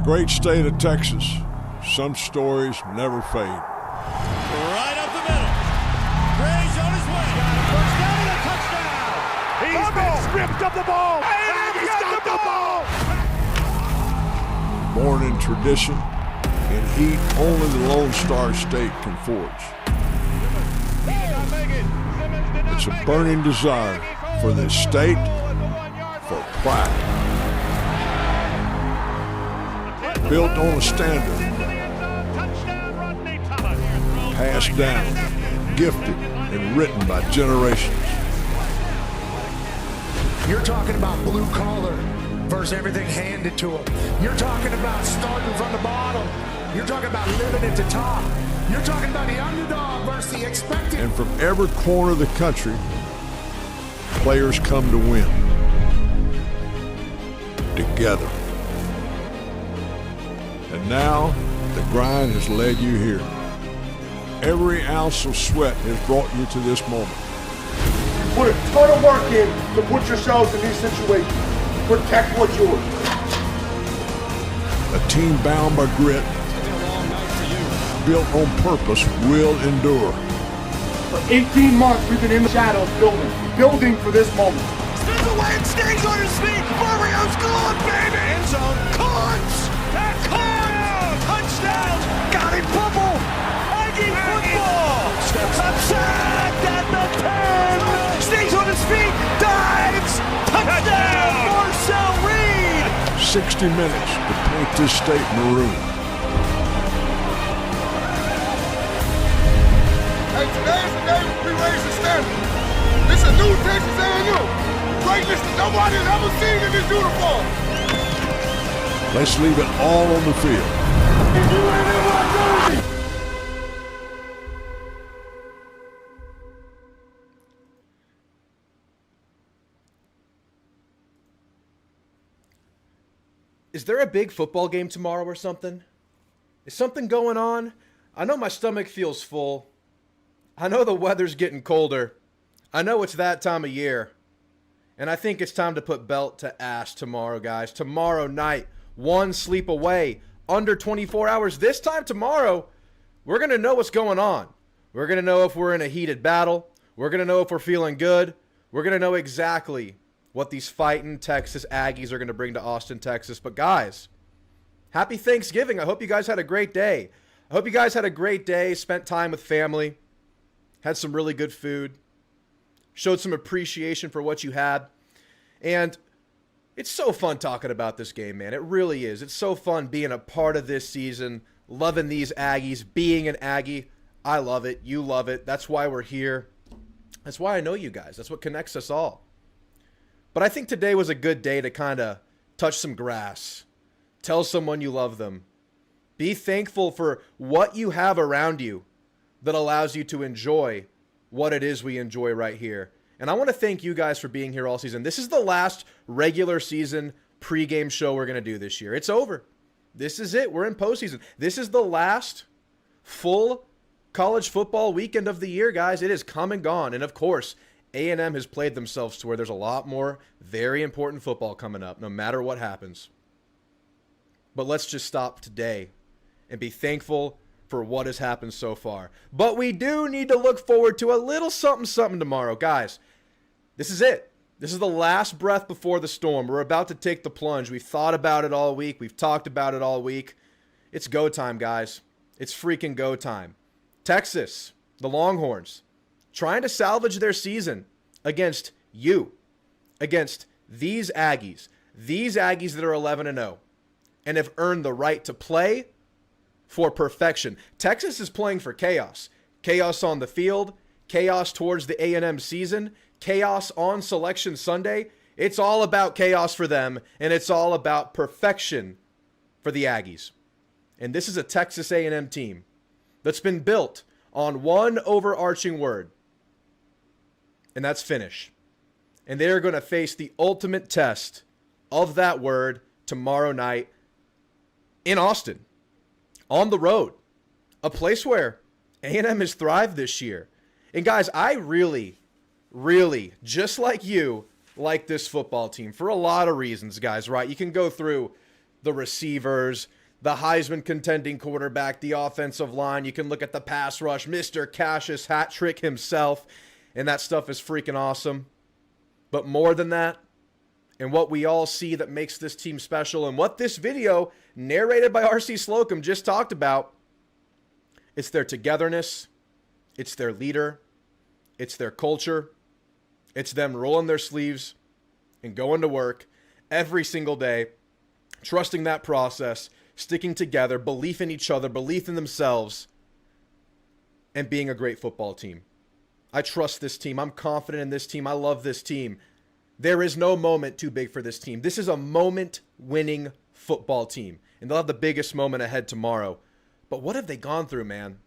great state of Texas, some stories never fade. Right up the middle. Gray's on his way. First down and a touchdown. He's been stripped of the ball. And he's got the ball. Born in tradition and heat only the Lone Star State can forge. It's a burning desire for this state, for pride. Built on a standard, passed down, gifted, and written by generations. You're talking about blue collar versus everything handed to them. You're talking about starting from the bottom. You're talking about living at the top. You're talking about the underdog versus the expected. And from every corner of the country, players come to win. Together. And now, the grind has led you here. Every ounce of sweat has brought you to this moment. Put a ton of work in to put yourselves in these situations. Protect what's yours. A team bound by grit, built on purpose, will endure. For 18 months, we've been in the shadows building for this moment. Spins away and stays on his feet. Mario's gone, baby. End zone. Cards. Touchdown. Got him, bubble. Aggie football. Steps up. Sacked at the 10. Stays on his feet. Dives. Touchdown. Marcel Reed. 60 minutes to paint this state maroon. Hey, today's the day we raise the standard. This is a new Texas A&M. Greatness that nobody has ever seen in this uniform. Let's leave it all on the field. Is there a big football game tomorrow or something? Is something going on? I know my stomach feels full. I know the weather's getting colder. I know it's that time of year. And I think it's time to put belt to ass tomorrow, guys. Tomorrow night, one sleep away, under 24 hours. This time tomorrow, we're going to know what's going on. We're going to know if we're in a heated battle. We're going to know if we're feeling good. We're going to know exactly what these fighting Texas Aggies are going to bring to Austin, Texas. But guys, happy Thanksgiving. I hope you guys had a great day. I hope you guys had a great day, spent time with family, had some really good food, showed some appreciation for what you had. And it's so fun talking about this game, man. It really is. It's so fun being a part of this season, loving these Aggies, being an Aggie. I love it. You love it. That's why we're here. That's why I know you guys. That's what connects us all. But I think today was a good day to kind of touch some grass. Tell someone you love them. Be thankful for what you have around you that allows you to enjoy what it is we enjoy right here. And I want to thank you guys for being here all season. This is the last regular season pregame show we're going to do this year. It's over. This is it. We're in postseason. This is the last full college football weekend of the year, guys. It is come and gone. And of course, A&M has played themselves to where there's a lot more very important football coming up, no matter what happens. But let's just stop today and be thankful for what has happened so far. But we do need to look forward to a little something tomorrow. Guys, this is it. This is the last breath before the storm. We're about to take the plunge. We've thought about it all week. We've talked about it all week. It's go time, guys. It's freaking go time. Texas, the Longhorns, trying to salvage their season against you, against these Aggies that are 11-0 and have earned the right to play for perfection. Texas is playing for chaos. Chaos on the field, chaos towards the A&M season, chaos on Selection Sunday. It's all about chaos for them, and it's all about perfection for the Aggies. And this is a Texas A&M team that's been built on one overarching word, and that's finish. And they're going to face the ultimate test of that word tomorrow night in Austin. On the road, a place where A&M has thrived this year. And guys, I really, just like you, like this football team for a lot of reasons, guys, right? You can go through the receivers, the Heisman contending quarterback, the offensive line. You can look at the pass rush, Mr. Cassius hat trick himself, and that stuff is freaking awesome. But more than that, and what we all see that makes this team special, and what this video, narrated by R.C. Slocum, just talked about, it's their togetherness, it's their leader, it's their culture, it's them rolling their sleeves and going to work every single day, trusting that process, sticking together, belief in each other, belief in themselves, and being a great football team. I trust this team. I'm confident in this team. I love this team. There is no moment too big for this team. This is a moment-winning football team, and they'll have the biggest moment ahead tomorrow. But what have they gone through, man?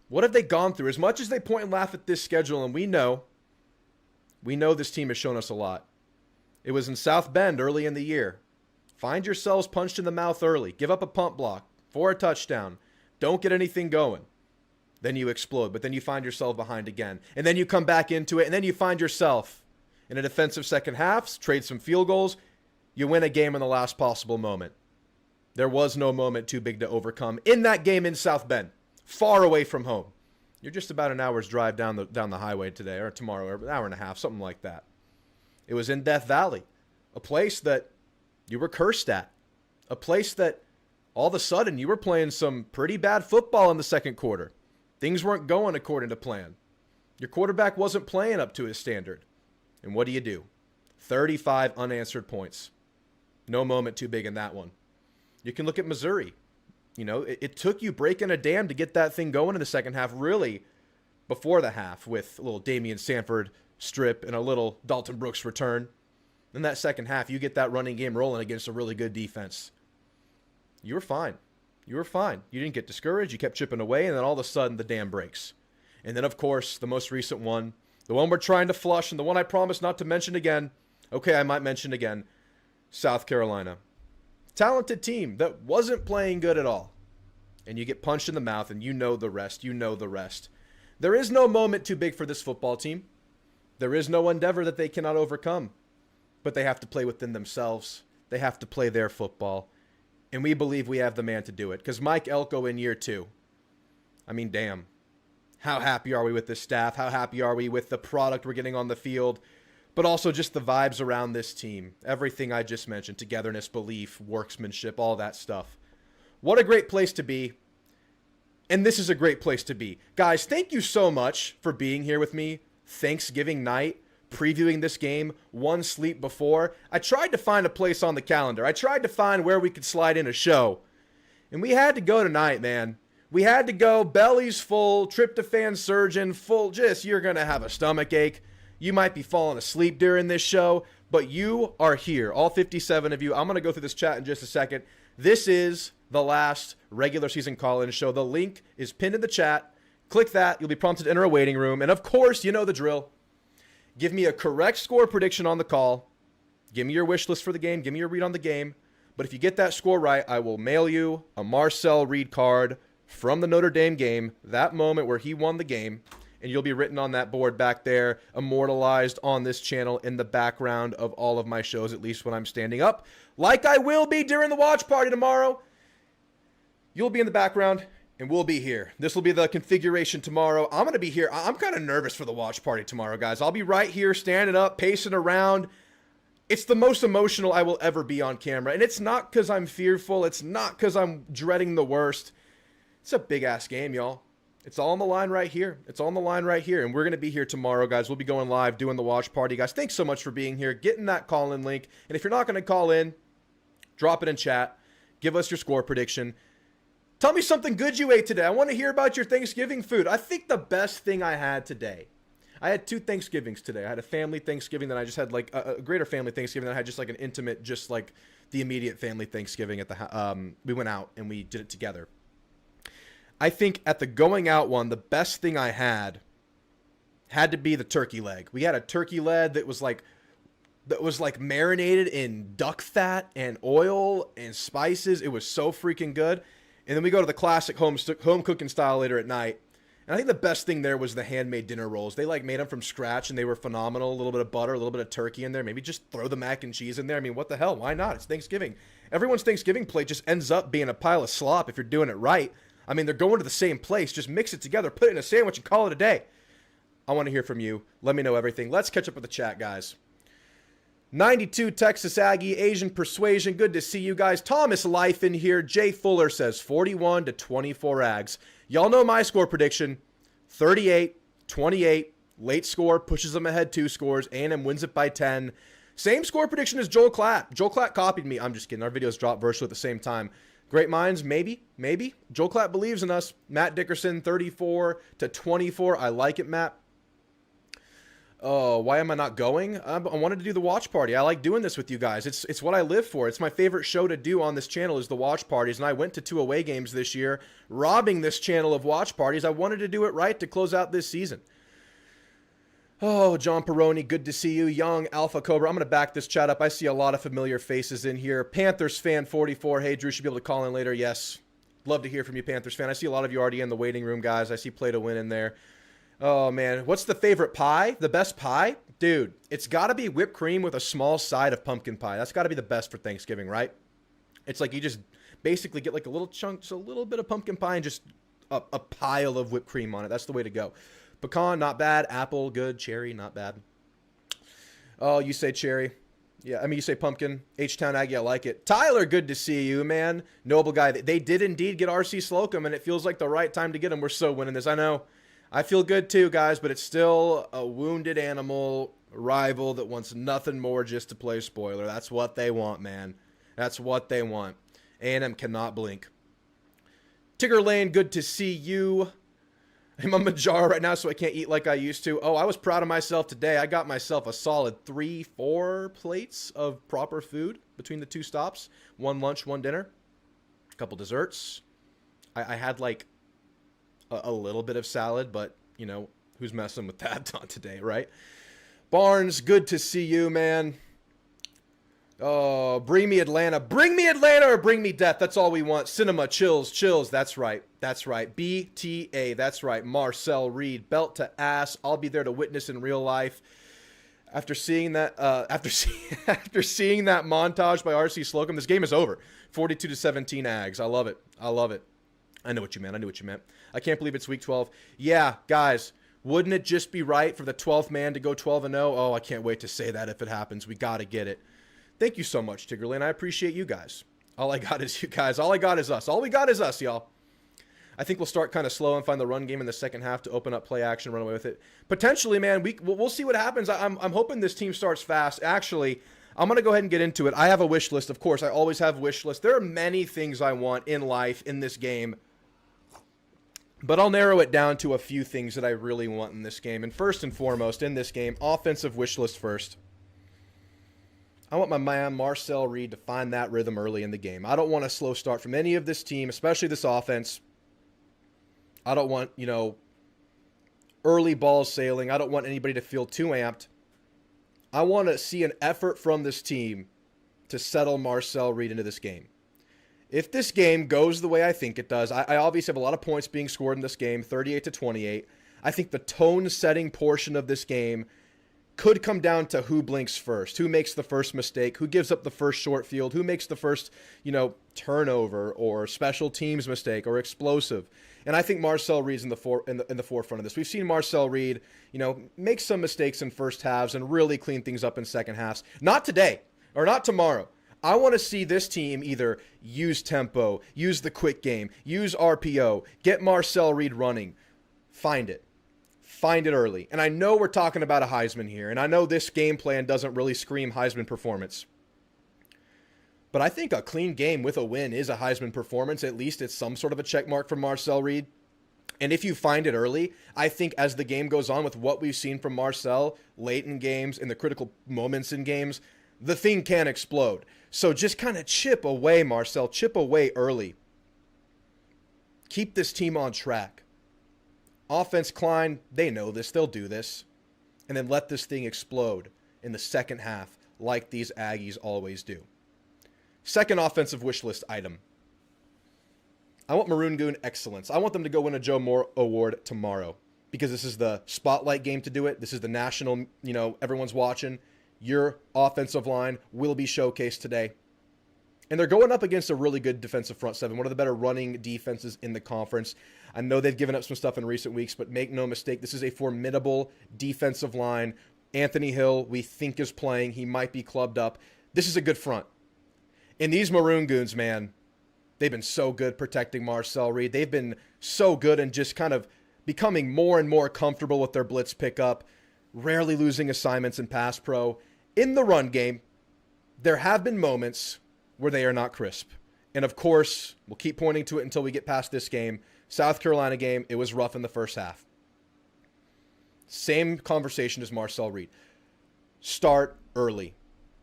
What have they gone through? As much as they point and laugh at this schedule, and we know this team has shown us a lot. It was in South Bend early in the year. Find yourselves punched in the mouth early. Give up a punt block for a touchdown. Don't get anything going. Then you explode, but then you find yourself behind again. And then you come back into it, and then you find yourself in a defensive second half, trade some field goals. You win a game in the last possible moment. There was no moment too big to overcome in that game in South Bend, far away from home. You're just about an hour's drive down the highway today, or tomorrow, or an hour and a half, something like that. It was in Death Valley, a place that you were cursed at, a place that all of a sudden you were playing some pretty bad football in the second quarter. Things weren't going according to plan. Your quarterback wasn't playing up to his standard. And what do? 35 unanswered points. No moment too big in that one. You can look at Missouri. You know, it took you breaking a dam to get that thing going in the second half, really, before the half, with a little Damian Sanford strip and a little Dalton Brooks return. In that second half, you get that running game rolling against a really good defense. You were fine. You were fine. You didn't get discouraged. You kept chipping away, and then all of a sudden, the dam breaks. And then, of course, the most recent one, the one we're trying to flush, and the one I promise not to mention again. Okay, I might mention again. South Carolina. Talented team that wasn't playing good at all. And you get punched in the mouth, and you know the rest. You know the rest. There is no moment too big for this football team. There is no endeavor that they cannot overcome. But they have to play within themselves. They have to play their football. And we believe we have the man to do it. Because Mike Elko in year 2. I mean, damn. How happy are we with this staff? How happy are we with the product we're getting on the field? But also just the vibes around this team. Everything I just mentioned. Togetherness, belief, workmanship, all that stuff. What a great place to be. And this is a great place to be. Guys, thank you so much for being here with me Thanksgiving night, previewing this game one sleep before. I tried to find a place on the calendar. I tried to find where we could slide in a show. And we had to go tonight, man. We had to go, bellies full, tryptophan surgeon, full, just you're going to have a stomach ache. You might be falling asleep during this show, but you are here, all 57 of you. I'm going to go through this chat in just a second. This is the last regular season call-in show. The link is pinned in the chat. Click that. You'll be prompted to enter a waiting room. And of course, you know the drill. Give me a correct score prediction on the call. Give me your wish list for the game. Give me your read on the game. But if you get that score right, I will mail you a Marcel Reed card from the Notre Dame game, that moment where he won the game. And you'll be written on that board back there, immortalized on this channel in the background of all of my shows, at least when I'm standing up. Like I will be during the watch party tomorrow. You'll be in the background, and we'll be here. This will be the configuration tomorrow. I'm going to be here. I'm kind of nervous for the watch party tomorrow, guys. I'll be right here, standing up, pacing around. It's the most emotional I will ever be on camera. And it's not because I'm fearful. It's not because I'm dreading the worst. It's a big-ass game, y'all. It's all on the line right here. It's all on the line right here. And we're going to be here tomorrow, guys. We'll be going live, doing the watch party. Guys, thanks so much for being here, getting that call-in link. And if you're not going to call in, drop it in chat. Give us your score prediction. Tell me something good you ate today. I want to hear about your Thanksgiving food. I think the best thing I had today, I had 2 Thanksgivings today. I had a family Thanksgiving, then I just had like a greater family Thanksgiving. Then I had just like an intimate, just like the immediate family Thanksgiving at the we went out and we did it together. I think at the going out one, the best thing I had to be the turkey leg. We had a turkey leg that was like marinated in duck fat and oil and spices. It was so freaking good. And then we go to the classic home cooking style later at night. And I think the best thing there was the handmade dinner rolls. They like made them from scratch and they were phenomenal. A little bit of butter, a little bit of turkey in there. Maybe just throw the mac and cheese in there. I mean, what the hell? Why not? It's Thanksgiving. Everyone's Thanksgiving plate just ends up being a pile of slop if you're doing it right. I mean, they're going to the same place. Just mix it together, put it in a sandwich, and call it a day. I want to hear from you. Let me know everything. Let's catch up with the chat, guys. 92 Texas Aggie, Asian Persuasion. Good to see you guys. Thomas Life in here. Jay Fuller says 41-24 Ags. Y'all know my score prediction. 38-28. Late score pushes them ahead 2 scores. A&M wins it by 10. Same score prediction as Joel Klatt. Joel Klatt copied me. I'm just kidding. Our videos drop virtually at the same time. Great minds, maybe. Joel Klatt believes in us. Matt Dickerson, 34-24. I like it, Matt. Oh, why am I not going? I wanted to do the watch party. I like doing this with you guys. It's what I live for. It's my favorite show to do on this channel is the watch parties. And I went to 2 away games this year, robbing this channel of watch parties. I wanted to do it right to close out this season. Oh, John Peroni, good to see you. Young Alpha Cobra. I'm going to back this chat up. I see a lot of familiar faces in here. Panthers fan 44. Hey, Drew, should be able to call in later. Yes. Love to hear from you, Panthers fan. I see a lot of you already in the waiting room, guys. I see Play to Win in there. Oh, man. What's the favorite pie? The best pie? Dude, it's got to be whipped cream with a small side of pumpkin pie. That's got to be the best for Thanksgiving, right? It's like you just basically get like a little chunk, just a little bit of pumpkin pie and just a pile of whipped cream on it. That's the way to go. Pecan, not bad. Apple, good. Cherry, not bad. Oh, you say cherry. Yeah, I mean, you say pumpkin. H-Town Aggie, I like it. Tyler, good to see you, man. Noble guy. They did indeed get R.C. Slocum, and it feels like the right time to get him. We're so winning this. I know. I feel good too, guys, but it's still a wounded animal rival that wants nothing more just to play spoiler. That's what they want, man. That's what they want. A&M cannot blink. Tigger Lane, good to see you. I'm on Majara right now, so I can't eat like I used to. Oh, I was proud of myself today. I got myself a solid 3-4 plates of proper food between the 2 stops. 1 lunch, 1 dinner. A couple desserts. I had like a little bit of salad, but, you know, who's messing with that on today, right? Barnes, good to see you, man. Oh, bring me Atlanta. Bring me Atlanta or bring me death. That's all we want. Cinema, chills. That's right. That's right. BTA, that's right. Marcel Reed, belt to ass. I'll be there to witness in real life. After seeing that, after seeing that montage by R.C. Slocum, this game is over. 42-17 Ags. I love it. I know what you meant. I can't believe it's week 12. Yeah, guys, wouldn't it just be right for the 12th man to go 12-0? Oh, I can't wait to say that if it happens. We got to get it. Thank you so much, Tiggerlane. I appreciate you guys. All I got is you guys. All I got is us. All we got is us, y'all. I think we'll start kind of slow and find the run game in the second half to open up play action, run away with it. Potentially, man, we'll see what happens. I'm hoping this team starts fast. Actually, I'm going to go ahead and get into it. I have a wish list, of course. I always have a wish list. There are many things I want in life, in this game. But I'll narrow it down to a few things that I really want in this game. And first and foremost, in this game, offensive wish list first. I want my man Marcel Reed to find that rhythm early in the game. I don't want a slow start from any of this team, especially this offense. I don't want, early balls sailing. I don't want anybody to feel too amped. I want to see an effort from this team to settle Marcel Reed into this game. If this game goes the way I think it does, I obviously have a lot of points being scored in this game, 38-28. I think the tone-setting portion of this game could come down to who blinks first, who makes the first mistake, who gives up the first short field, who makes the first, turnover or special teams mistake or explosive. And I think Marcel Reed's in the forefront of this. We've seen Marcel Reed, make some mistakes in first halves and really clean things up in second halves. Not today or not tomorrow. I want to see this team either use tempo, use the quick game, use RPO, get Marcel Reed running, find it early. And I know we're talking about a Heisman here, and I know this game plan doesn't really scream Heisman performance. But I think a clean game with a win is a Heisman performance. At least it's some sort of a check mark for Marcel Reed. And if you find it early, I think as the game goes on with what we've seen from Marcel late in games, in the critical moments in games, the thing can explode. So just kind of chip away, Marcel. Chip away early. Keep this team on track. Offense, Klein, they know this. They'll do this. And then let this thing explode in the second half like these Aggies always do. Second offensive wish list item. I want Maroon Goon excellence. I want them to go win a Joe Moore Award tomorrow because this is the spotlight game to do it. This is the national, everyone's watching. Your offensive line will be showcased today. And they're going up against a really good defensive front seven, one of the better running defenses in the conference. I know they've given up some stuff in recent weeks, but make no mistake, this is a formidable defensive line. Anthony Hill, we think, is playing. He might be clubbed up. This is a good front. And these Maroon Goons, man, they've been so good protecting Marcel Reed. They've been so good and just kind of becoming more and more comfortable with their blitz pickup, rarely losing assignments in pass pro. In the run game, there have been moments where they are not crisp. And of course, we'll keep pointing to it until we get past this game. South Carolina game, it was rough in the first half. Same conversation as Marcel Reed. Start early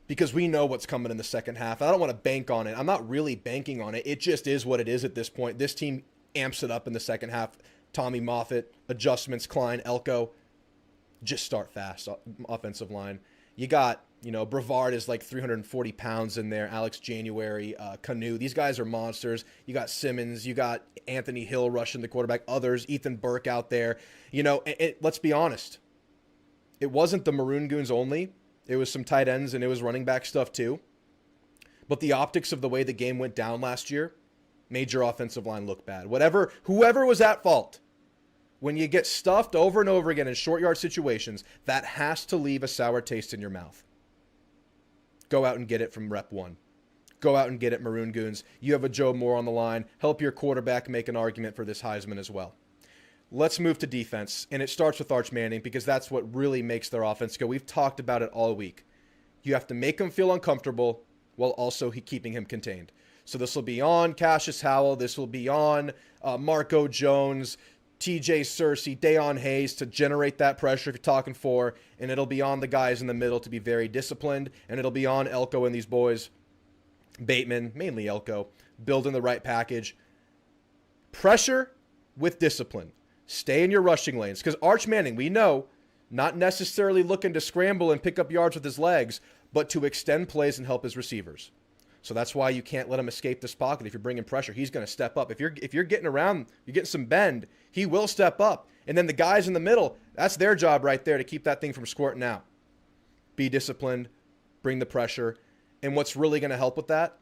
because we know what's coming in the second half. I don't want to bank on it. I'm not really banking on it. It just is what it is at this point. This team amps it up in the second half. Tommy Moffitt, adjustments, Klein, Elko. Just start fast, offensive line. You got, Brevard is like 340 pounds in there. Alex January, Canu. These guys are monsters. You got Simmons. You got Anthony Hill rushing the quarterback. Others, Ethan Burke out there. Let's be honest. It wasn't the Maroon Goons only. It was some tight ends and it was running back stuff too. But the optics of the way the game went down last year made your offensive line look bad. Whoever was at fault, when you get stuffed over and over again in short yard situations, that has to leave a sour taste in your mouth. Go out and get it from rep 1. Go out and get it, Maroon Goons. You have a Joe Moore on the line. Help your quarterback make an argument for this Heisman as well. Let's move to defense, and it starts with Arch Manning because that's what really makes their offense go. We've talked about it all week. You have to make him feel uncomfortable while also keeping him contained. So this will be on Cassius Howell. This will be on Marco Jones, TJ Searcy, Dayon Hayes to generate that pressure if you're talking 4, and it'll be on the guys in the middle to be very disciplined, and it'll be on Elko and these boys, Bateman, mainly Elko, building the right package. Pressure with discipline. Stay in your rushing lanes, because Arch Manning, we know, not necessarily looking to scramble and pick up yards with his legs, but to extend plays and help his receivers. So that's why you can't let him escape this pocket. If you're bringing pressure, he's going to step up. If you're getting around, you're getting some bend, he will step up. And then the guys in the middle, that's their job right there to keep that thing from squirting out. Be disciplined, bring the pressure. And what's really going to help with that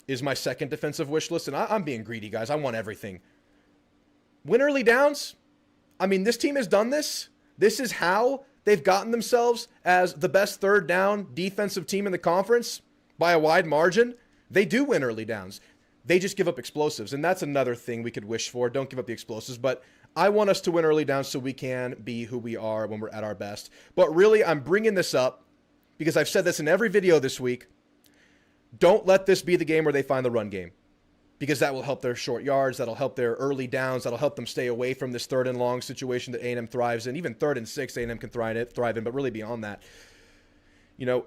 is my second defensive wish list. And I'm being greedy, guys. I want everything. Win early downs. I mean, this team has done this. This is how they've gotten themselves as the best third down defensive team in the conference by a wide margin. They do win early downs. They just give up explosives. And that's another thing we could wish for. Don't give up the explosives. But I want us to win early downs so we can be who we are when we're at our best. But really, I'm bringing this up because I've said this in every video this week. Don't let this be the game where they find the run game, because that will help their short yards. That'll help their early downs. That'll help them stay away from this 3rd and long situation that A&M thrives in. Even 3rd and 6, A&M can thrive in, but really beyond that.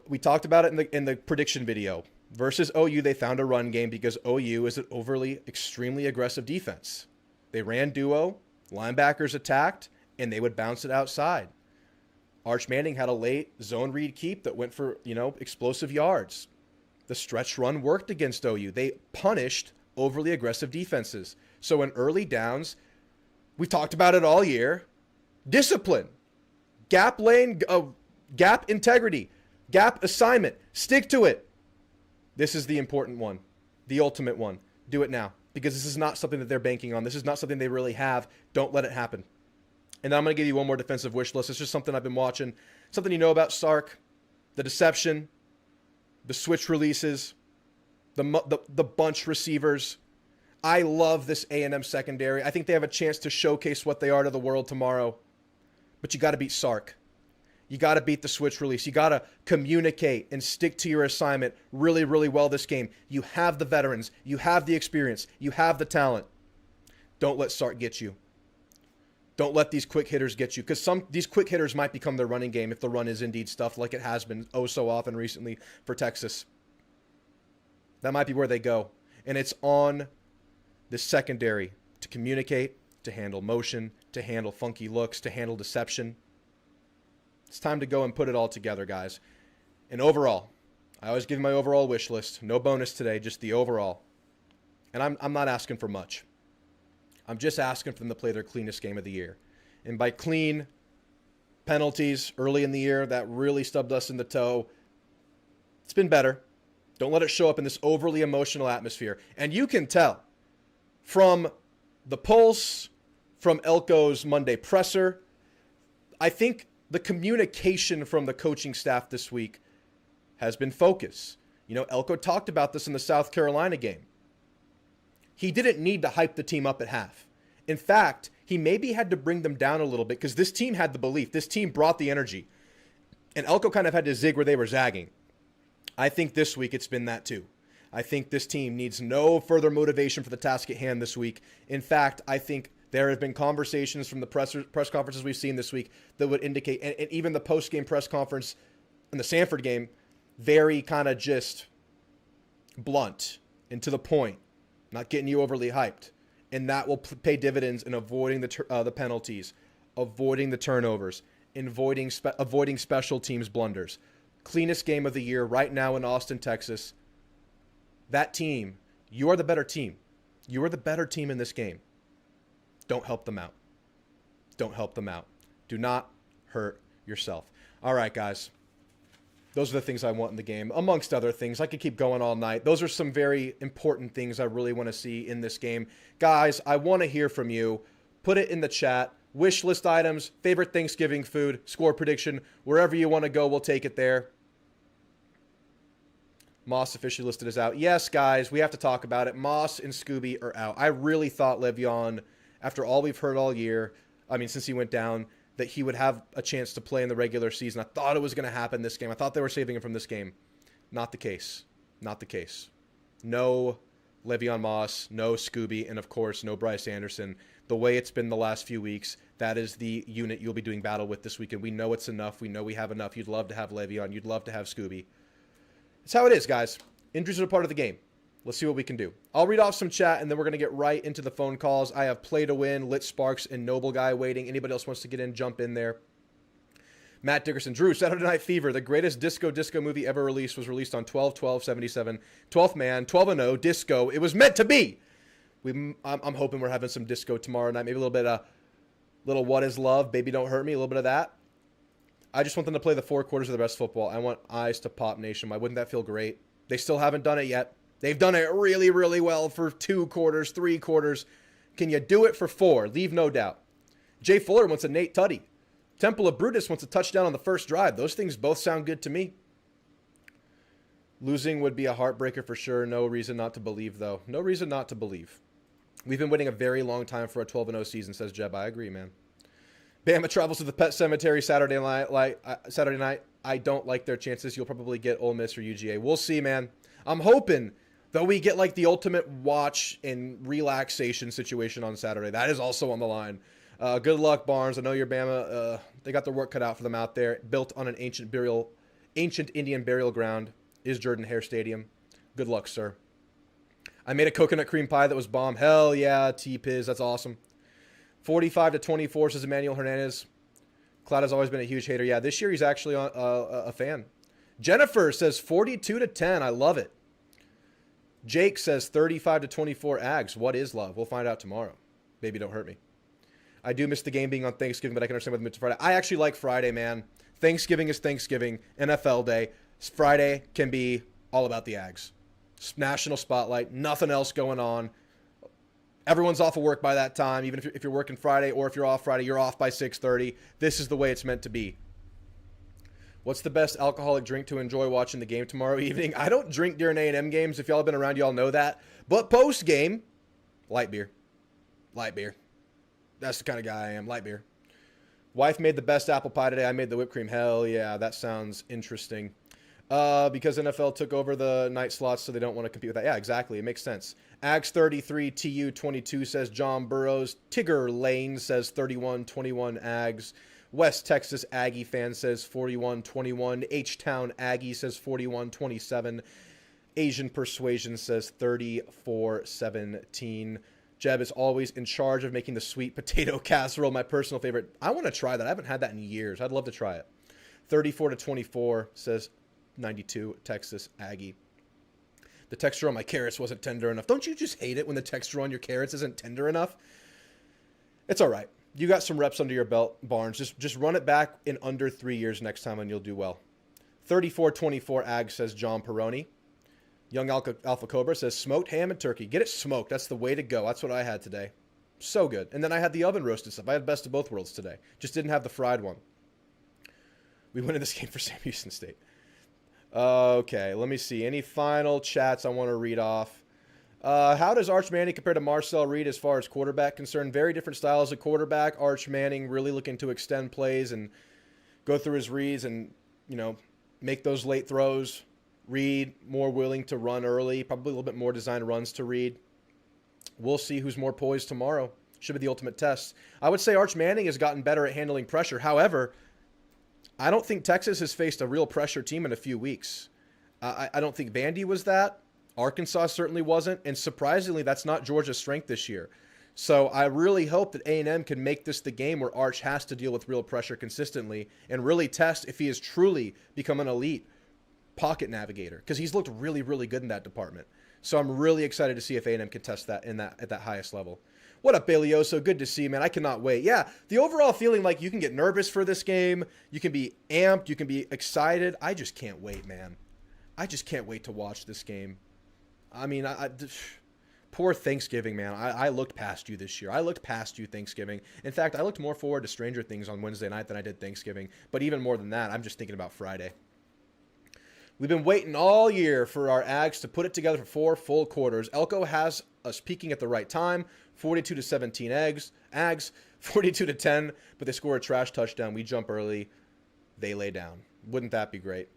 We talked about it in the prediction video. Versus OU, they found a run game because OU is an overly, extremely aggressive defense. They ran duo, linebackers attacked, and they would bounce it outside. Arch Manning had a late zone read keep that went for, explosive yards. The stretch run worked against OU. They punished overly aggressive defenses. So in early downs, we talked about it all year. Discipline, gap lane, gap integrity, gap assignment. Stick to it. This is the important one, the ultimate one. Do it now, because this is not something that they're banking on. This is not something they really have. Don't let it happen. And then I'm going to give you one more defensive wish list. It's just something I've been watching, something you know about Sark, the deception, the switch releases, the bunch receivers. I love this A&M secondary. I think they have a chance to showcase what they are to the world tomorrow. But you got to beat Sark. You got to beat the switch release. You got to communicate and stick to your assignment really, really well this game. You have the veterans. You have the experience. You have the talent. Don't let Sark get you. Don't let these quick hitters get you, because these quick hitters might become their running game if the run is indeed stuffed like it has been oh so often recently for Texas. That might be where they go. And it's on the secondary to communicate, to handle motion, to handle funky looks, to handle deception. It's time to go and put it all together, guys. And overall, I always give my overall wish list. No bonus today, just the overall. And I'm not asking for much. I'm just asking for them to play their cleanest game of the year. And by clean, penalties early in the year, that really stubbed us in the toe. It's been better. Don't let it show up in this overly emotional atmosphere. And you can tell from the Pulse, from Elko's Monday presser, I think the communication from the coaching staff this week has been focused. You know, Elko talked about this in the South Carolina game. He didn't need to hype the team up at half. In fact, he maybe had to bring them down a little bit because this team had the belief. This team brought the energy. And Elko kind of had to zig where they were zagging. I think this week it's been that too. I think this team needs no further motivation for the task at hand this week. In fact, I think there have been conversations from the press conferences we've seen this week that would indicate, and even the post-game press conference in the Sanford game, very kind of just blunt and to the point, not getting you overly hyped. And that will pay dividends in avoiding the penalties, avoiding the turnovers, avoiding special teams blunders. Cleanest game of the year right now in Austin, Texas. That team, you are the better team. You are the better team in this game. Don't help them out. Don't help them out. Do not hurt yourself. All right, guys. Those are the things I want in the game, amongst other things. I could keep going all night. Those are some very important things I really want to see in this game. Guys, I want to hear from you. Put it in the chat. Wish list items, favorite Thanksgiving food, score prediction, wherever you want to go, we'll take it there. Moss officially listed as out. Yes, guys, we have to talk about it. Moss and Scooby are out. I really thought Le'Veon, after all we've heard all year, since he went down, that he would have a chance to play in the regular season. I thought it was going to happen this game. I thought they were saving him from this game. Not the case. Not the case. No Le'Veon Moss, no Scooby, and of course, no Bryce Anderson. The way it's been the last few weeks, that is the unit you'll be doing battle with this weekend. We know it's enough. We know we have enough. You'd love to have Le'Veon. You'd love to have Scooby. It's how it is, guys. Injuries are a part of the game. Let's see what we can do. I'll read off some chat, and then we're going to get right into the phone calls. I have Play to Win, Lit Sparks, and Noble Guy waiting. Anybody else wants to get in, jump in there. Matt Dickerson. Drew, Saturday Night Fever, the greatest disco movie ever released, was released on 12/12/77. 12th man, 12-0, disco. It was meant to be. I'm hoping we're having some disco tomorrow night. Maybe a little bit of little What Is Love, Baby Don't Hurt Me, a little bit of that. I just want them to play the 4 quarters of the best football. I want eyes to pop nationwide. Wouldn't that feel great? They still haven't done it yet. They've done it really, really well for 2 quarters, 3 quarters. Can you do it for 4? Leave no doubt. Jay Fuller wants a Nate Tutty. Temple of Brutus wants a touchdown on the first drive. Those things both sound good to me. Losing would be a heartbreaker for sure. No reason not to believe, though. No reason not to believe. We've been waiting a very long time for a 12-0 season, says Jeb. I agree, man. Bama travels to the Pet Cemetery Saturday night. I don't like their chances. You'll probably get Ole Miss or UGA. We'll see, man. I'm hoping that we get like the ultimate watch and relaxation situation on Saturday. That is also on the line. Good luck, Barnes. I know you're Bama. They got their work cut out for them out there. Built on an ancient Indian burial ground is Jordan-Hare Stadium. Good luck, sir. I made a coconut cream pie that was bomb. Hell yeah, T-Piz. That's awesome. 45-24 says Emmanuel Hernandez. Cloud has always been a huge hater. Yeah, this year he's actually a fan. Jennifer says 42-10. I love it. Jake says 35-24 Ags. What is love? We'll find out tomorrow. Baby, don't hurt me. I do miss the game being on Thanksgiving, but I can understand why they moved to Friday. I actually like Friday, man. Thanksgiving is Thanksgiving. NFL Day. Friday can be all about the Ags. National spotlight. Nothing else going on. Everyone's off of work by that time. Even if you're working Friday or if you're off Friday, you're off by 6:30. This is the way it's meant to be. What's the best alcoholic drink to enjoy watching the game tomorrow evening? I don't drink during A&M games. If y'all have been around, y'all know that. But post-game, light beer. Light beer. That's the kind of guy I am. Light beer. Wife made the best apple pie today. I made the whipped cream. Hell yeah, that sounds interesting. Because NFL took over the night slots, so they don't want to compete with that. Yeah, exactly. It makes sense. Ags 33, TU 22 says John Burrows. Tigger Lane says 31-21 Ags. West Texas Aggie fan says 41-21. H-Town Aggie says 41-27. Asian Persuasion says 34-17. Jeb is always in charge of making the sweet potato casserole, my personal favorite. I want to try that. I haven't had that in years. I'd love to try it. 34-24 says 92 Texas Aggie. The texture on my carrots wasn't tender enough. Don't you just hate it when the texture on your carrots isn't tender enough? It's all right. You got some reps under your belt, Barnes. Just run it back in under 3 years next time and you'll do well. 34-24 Ag, says John Peroni. Young Alpha Cobra says smoked ham and turkey. Get it smoked. That's the way to go. That's what I had today. So good. And then I had the oven roasted stuff. I had best of both worlds today. Just didn't have the fried one. We win in this game for Sam Houston State. Okay, let me see. Any final chats I want to read off? How does Arch Manning compare to Marcel Reed as far as quarterback concerned? Very different styles of quarterback. Arch Manning really looking to extend plays and go through his reads and, make those late throws. Reed more willing to run early, probably a little bit more designed runs to Reed. We'll see who's more poised tomorrow. Should be the ultimate test. I would say Arch Manning has gotten better at handling pressure. However, I don't think Texas has faced a real pressure team in a few weeks. I don't think Vandy was that. Arkansas certainly wasn't. And surprisingly, that's not Georgia's strength this year. So I really hope that A&M can make this the game where Arch has to deal with real pressure consistently and really test if he has truly become an elite pocket navigator, because he's looked really, really good in that department. So I'm really excited to see if A&M can test that at that highest level. What up, Bailioso? Good to see you, man. I cannot wait. Yeah, the overall feeling like you can get nervous for this game. You can be amped. You can be excited. I just can't wait, man. I just can't wait to watch this game. I mean, poor Thanksgiving, man. I looked past you this year. I looked past you Thanksgiving. In fact, I looked more forward to Stranger Things on Wednesday night than I did Thanksgiving. But even more than that, I'm just thinking about Friday. We've been waiting all year for our Ags to put it together for 4 full quarters. Elko has us peaking at the right time. 42-17 Ags, 42-10, but they score a trash touchdown. We jump early. They lay down. Wouldn't that be great?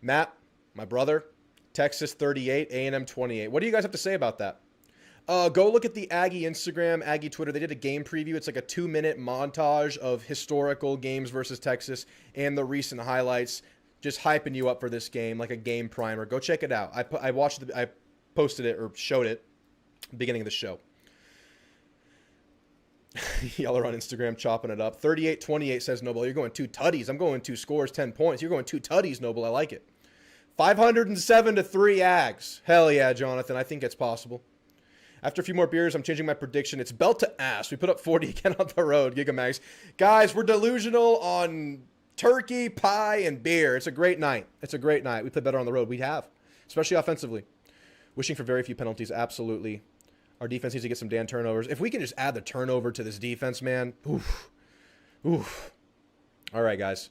Matt, my brother, Texas 38, A&M 28. What do you guys have to say about that? Go look at the Aggie Instagram, Aggie Twitter. They did a game preview. It's like a 2-minute montage of historical games versus Texas and the recent highlights. Just hyping you up for this game, like a game primer. Go check it out. I posted it or showed it at the beginning of the show. Y'all are on Instagram chopping it up. 38-28 says Noble. You're going 2 tutties. I'm going 2 scores, 10 points. You're going 2 tutties, Noble. I like it. 507-3 Ags. Hell yeah, Jonathan. I think it's possible. After a few more beers, I'm changing my prediction. It's belt to ass. We put up 40 again on the road. Gigamags. Guys, we're delusional on turkey, pie, and beer. It's a great night. It's a great night. We play better on the road. We have, especially offensively. Wishing for very few penalties. Absolutely. Our defense needs to get some damn turnovers. If we can just add the turnover to this defense, man. Oof. Oof. All right, guys.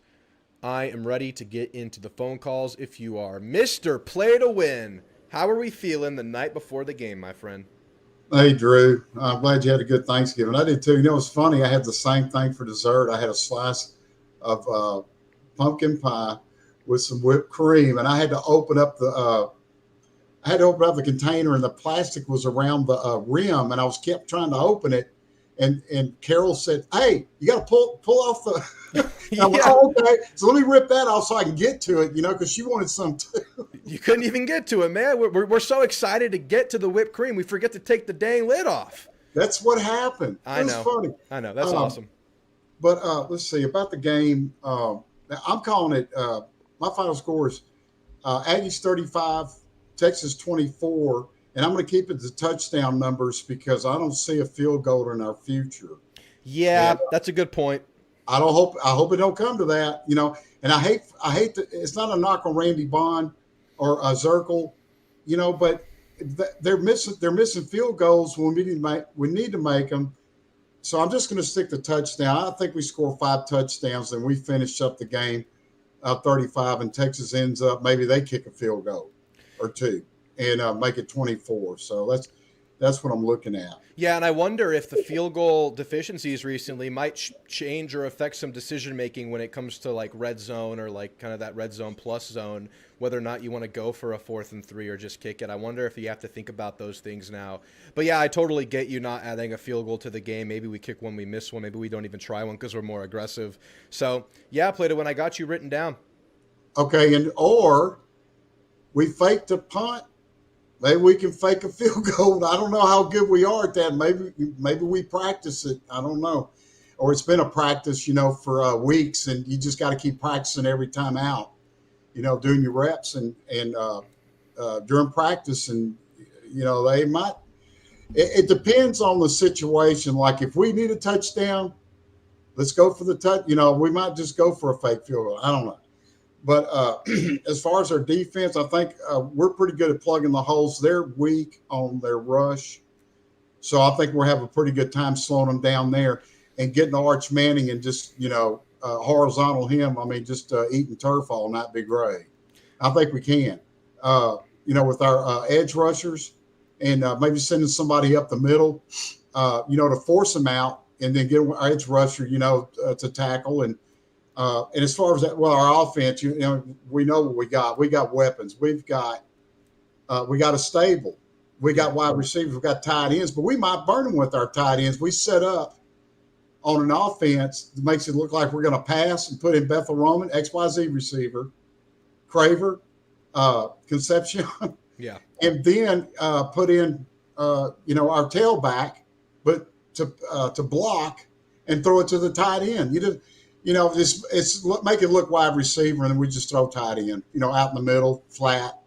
I am ready to get into the phone calls if you are. Mr. Play to Win. How are we feeling the night before the game, my friend? Hey, Drew. I'm glad you had a good Thanksgiving. I did too. It was funny. I had the same thing for dessert. I had a slice of pumpkin pie with some whipped cream, and I had to open up the container, and the plastic was around the rim, and I was kept trying to open it, and Carol said, "Hey, you got to pull off the." I went, "Oh, okay, so let me rip that off so I can get to it," because she wanted some too. You couldn't even get to it, man. We're so excited to get to the whipped cream, we forget to take the dang lid off. That's what happened. I know. Funny. I know. That's awesome. But let's see about the game. I'm calling it. My final score is Aggies 35, Texas 24, and I'm going to keep it to touchdown numbers because I don't see a field goal in our future. Yeah, and, that's a good point. I hope it don't come to that. And I hate that it's not a knock on Randy Bond or Zirkle, but they're missing field goals when we need to make them. So I'm just going to stick to touchdown. I think we score 5 touchdowns and we finish up the game 35, and Texas ends up, maybe they kick a field goal or 2 and make it 24. So that's what I'm looking at. Yeah, and I wonder if the field goal deficiencies recently might change or affect some decision making when it comes to like red zone or like kind of that red zone plus zone, whether or not you want to go for a 4th and 3 or just kick it. I wonder if you have to think about those things now. But yeah, I totally get you not adding a field goal to the game. Maybe we kick one, we miss one. Maybe we don't even try one because we're more aggressive. So yeah, Play to Win. I got you written down. Okay, or we faked a punt. Maybe we can fake a field goal. I don't know how good we are at that. Maybe we practice it. I don't know. Or it's been a practice, for weeks, and you just got to keep practicing every time out, doing your reps and during practice, and they might. It depends on the situation. Like if we need a touchdown, let's go for the touch. We might just go for a fake field goal. I don't know. But as far as our defense, I think we're pretty good at plugging the holes. They're weak on their rush. So I think we'll have a pretty good time slowing them down there and getting the Arch Manning and just, horizontal him. I mean, just eating turf all night be great. I think we can, with our edge rushers and maybe sending somebody up the middle, to force them out and then get our edge rusher, to tackle. And as far as that, our offense, we know what we got. We got weapons. We got a stable. We got wide receivers. We got tight ends, but we might burn them with our tight ends. We set up on an offense that makes it look like we're going to pass and put in Bethel Roman, XYZ receiver, Craver, Concepcion, and then put in our tailback, but to block and throw it to the tight end. It's make it look wide receiver, and then we just throw tight end, out in the middle, flat.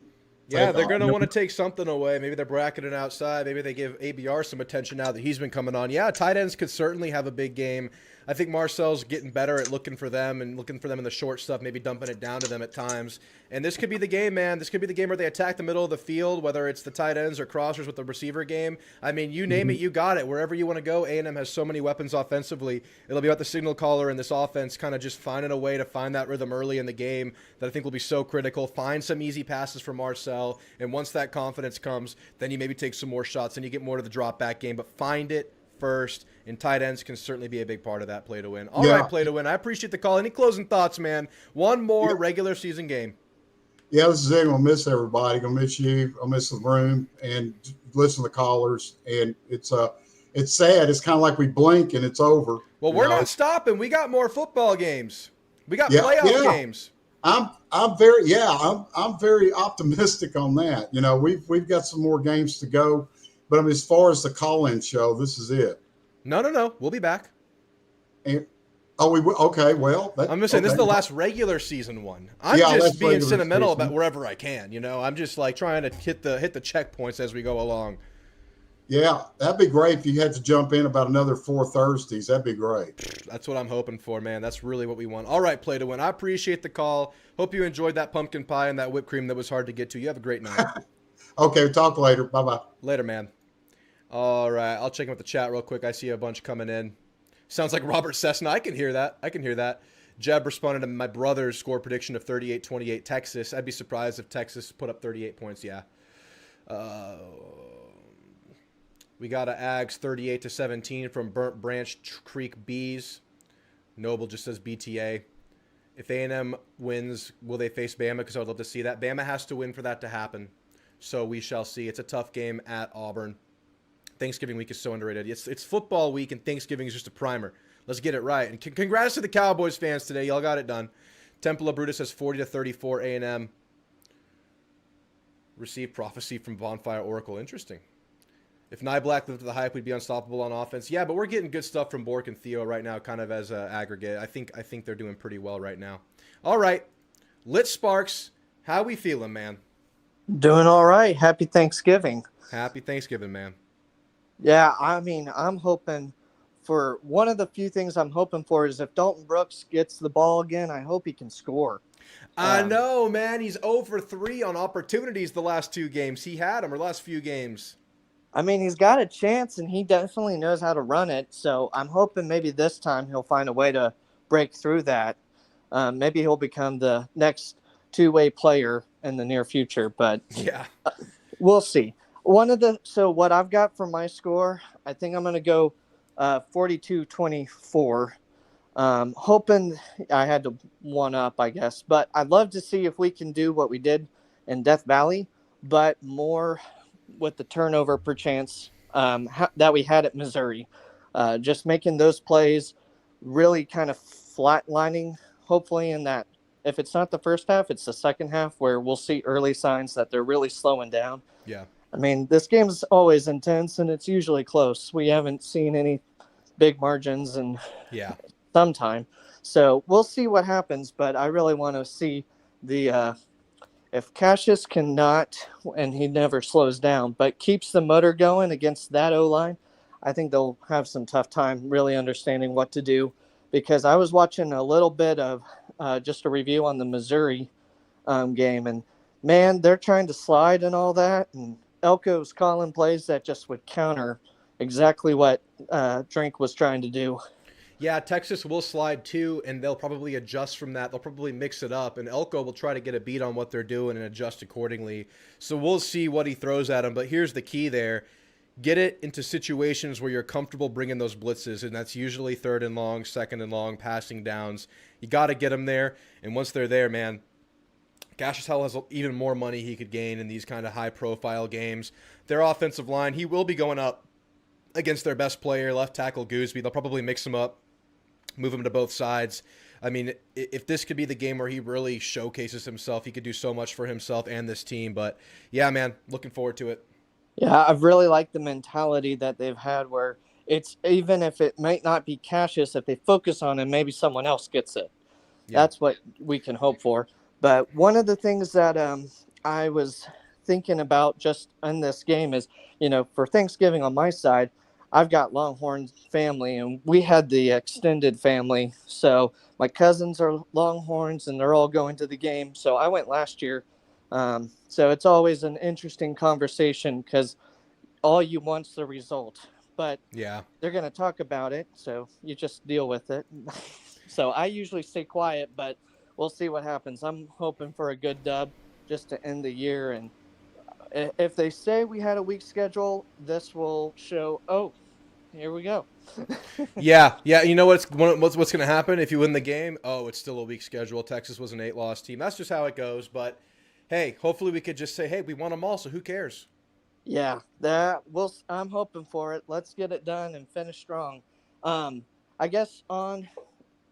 Yeah, they're going to want to take something away. Maybe they're bracketing outside. Maybe they give ABR some attention now that he's been coming on. Yeah, tight ends could certainly have a big game. I think Marcel's getting better at looking for them in the short stuff, maybe dumping it down to them at times. And this could be the game, man. This could be the game where they attack the middle of the field, whether it's the tight ends or crossers with the receiver game. I mean, you name it, you got it. Wherever you want to go, A&M has so many weapons offensively. It'll be about the signal caller and this offense kind of just finding a way to find that rhythm early in the game that I think will be so critical. Find some easy passes for Marcel, and once that confidence comes, then you maybe take some more shots and you get more to the drop back game, but find it first, and tight ends can certainly be a big part of that play to win. All right, play to win. I appreciate the call. Any closing thoughts, man? One more regular season game. Yeah, this is it. I'm going to miss everybody. Going to miss you. I'll miss the room and listen to the callers. And it's sad. It's kind of like we blink and it's over. Well, we're not stopping. We got more football games. We got playoff games. I'm very optimistic on that. We've got some more games to go. But as far as the call-in show, this is it. No. We'll be back. And we will. Okay. Well, I'm just saying this is the last regular season one. I'm just being sentimental about wherever I can. I'm just like trying to hit the checkpoints as we go along. Yeah, that'd be great if you had to jump in about another 4 Thursdays. That'd be great. That's what I'm hoping for, man. That's really what we want. All right, play to win. I appreciate the call. Hope you enjoyed that pumpkin pie and that whipped cream that was hard to get to. You have a great night. Okay, we'll talk later. Bye-bye. Later, man. All right, I'll check in with the chat real quick. I see a bunch coming in. Sounds like Robert Cessna. I can hear that. Jeb responded to my brother's score prediction of 38-28 Texas. I'd be surprised if Texas put up 38 points. Yeah. We got a Ags 38-17 from Burnt Branch Creek Bees. Noble just says BTA. If A&M wins, will they face Bama? Because I would love to see that. Bama has to win for that to happen. So we shall see. It's a tough game at Auburn. Thanksgiving week is so underrated. It's football week, and Thanksgiving is just a primer. Let's get it right. And congrats to the Cowboys fans today. Y'all got it done. Temple of Brutus has 40-34 A&M. Received prophecy from Bonfire Oracle. Interesting. If Nye Black lived to the hype, we'd be unstoppable on offense. Yeah, but we're getting good stuff from Bork and Theo right now, kind of as an aggregate. I think they're doing pretty well right now. All right. Lit Sparks, how we feeling, man? Doing all right. Happy Thanksgiving. Happy Thanksgiving, man. Yeah, I mean, I'm hoping for one of the few things I'm hoping for is if Dalton Brooks gets the ball again, I hope he can score. I know, man. He's 0 for 3 on opportunities the last 2 games. He had them, or last few games. I mean, he's got a chance, and he definitely knows how to run it. So I'm hoping maybe this time he'll find a way to break through that. Maybe he'll become the next two-way player in the near future, but yeah, we'll see. So what I've got for my score, I think I'm going to go 42-24. Hoping I had to one up, I guess, but I'd love to see if we can do what we did in Death Valley, but more with the turnover perchance that we had at Missouri. Just making those plays really kind of flatlining, hopefully in that if it's not the first half, it's the second half where we'll see early signs that they're really slowing down. Yeah. I mean, this game's always intense and it's usually close. We haven't seen any big margins in some time. So we'll see what happens, but I really want to see the If Cassius cannot, and he never slows down, but keeps the motor going against that O-line, I think they'll have some tough time really understanding what to do. Because I was watching a little bit of just a review on the Missouri game, and man, they're trying to slide and all that, and Elko's calling plays that just would counter exactly what Drink was trying to do. Yeah, Texas will slide too, and they'll probably adjust from that. They'll probably mix it up, and Elko will try to get a beat on what they're doing and adjust accordingly. So we'll see what he throws at them. But here's the key there. Get it into situations where you're comfortable bringing those blitzes, and that's usually 3rd and long, 2nd and long, passing downs. You got to get them there, and once they're there, man, Cassius Hell has even more money he could gain in these kind of high-profile games. Their offensive line, he will be going up against their best player, left tackle Gooseby. They'll probably mix him up, move him to both sides. I mean, if this could be the game where he really showcases himself, he could do so much for himself and this team. But, yeah, man, looking forward to it. Yeah, I've really liked the mentality that they've had where it's even if it might not be Cassius, if they focus on him, maybe someone else gets it. Yeah. That's what we can hope for. But one of the things that I was thinking about just in this game is, for Thanksgiving on my side, I've got Longhorn family, and we had the extended family. So my cousins are Longhorns, and they're all going to the game. So I went last year. So it's always an interesting conversation because all you want's the result. But yeah, they're going to talk about it, so you just deal with it. So I usually stay quiet, but we'll see what happens. I'm hoping for a good dub just to end the year. And if they say we had a weak schedule, this will show, oh, here we go. Yeah. You know what's going to happen if you win the game? Oh, it's still a weak schedule. Texas was an 8-loss team. That's just how it goes. But, hey, hopefully we could just say, hey, we won them all, so who cares? Yeah, I'm hoping for it. Let's get it done and finish strong. I guess on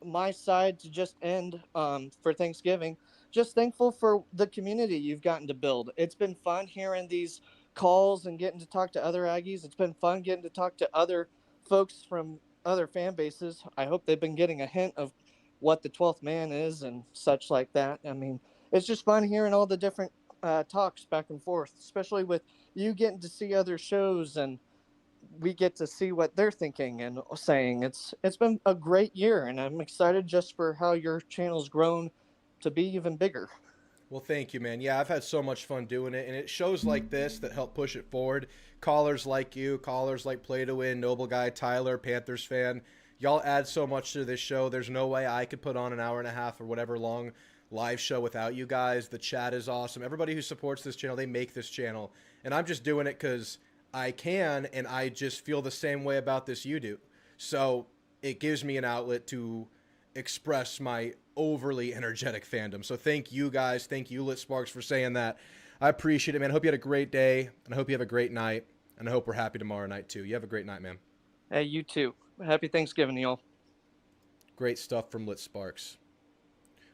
my side to just end for Thanksgiving, just thankful for the community you've gotten to build. It's been fun hearing these calls and getting to talk to other Aggies. It's been fun getting to talk to other folks from other fan bases. I hope they've been getting a hint of what the 12th man is and such like that. I mean, it's just fun hearing all the different talks back and forth, especially with you getting to see other shows and we get to see what they're thinking and saying. It's been a great year, and I'm excited just for how your channel's grown to be even bigger. Well, thank you, man. Yeah, I've had so much fun doing it, and it shows like this that help push it forward. Callers like you, callers like Play to Win, Noble Guy, Tyler, Panthers fan, y'all add so much to this show. There's no way I could put on an hour and a half or whatever long live show without you guys. The chat is awesome. Everybody who supports this channel, they make this channel, and I'm just doing it because I can, and I just feel the same way about this you do. So it gives me an outlet to express my overly energetic fandom. So thank you guys. Thank you, Lit Sparks, for saying that. I appreciate it, man. I hope you had a great day, and I hope you have a great night, and I hope we're happy tomorrow night, too. You have a great night, man. Hey, you too. Happy Thanksgiving, y'all. Great stuff from Lit Sparks.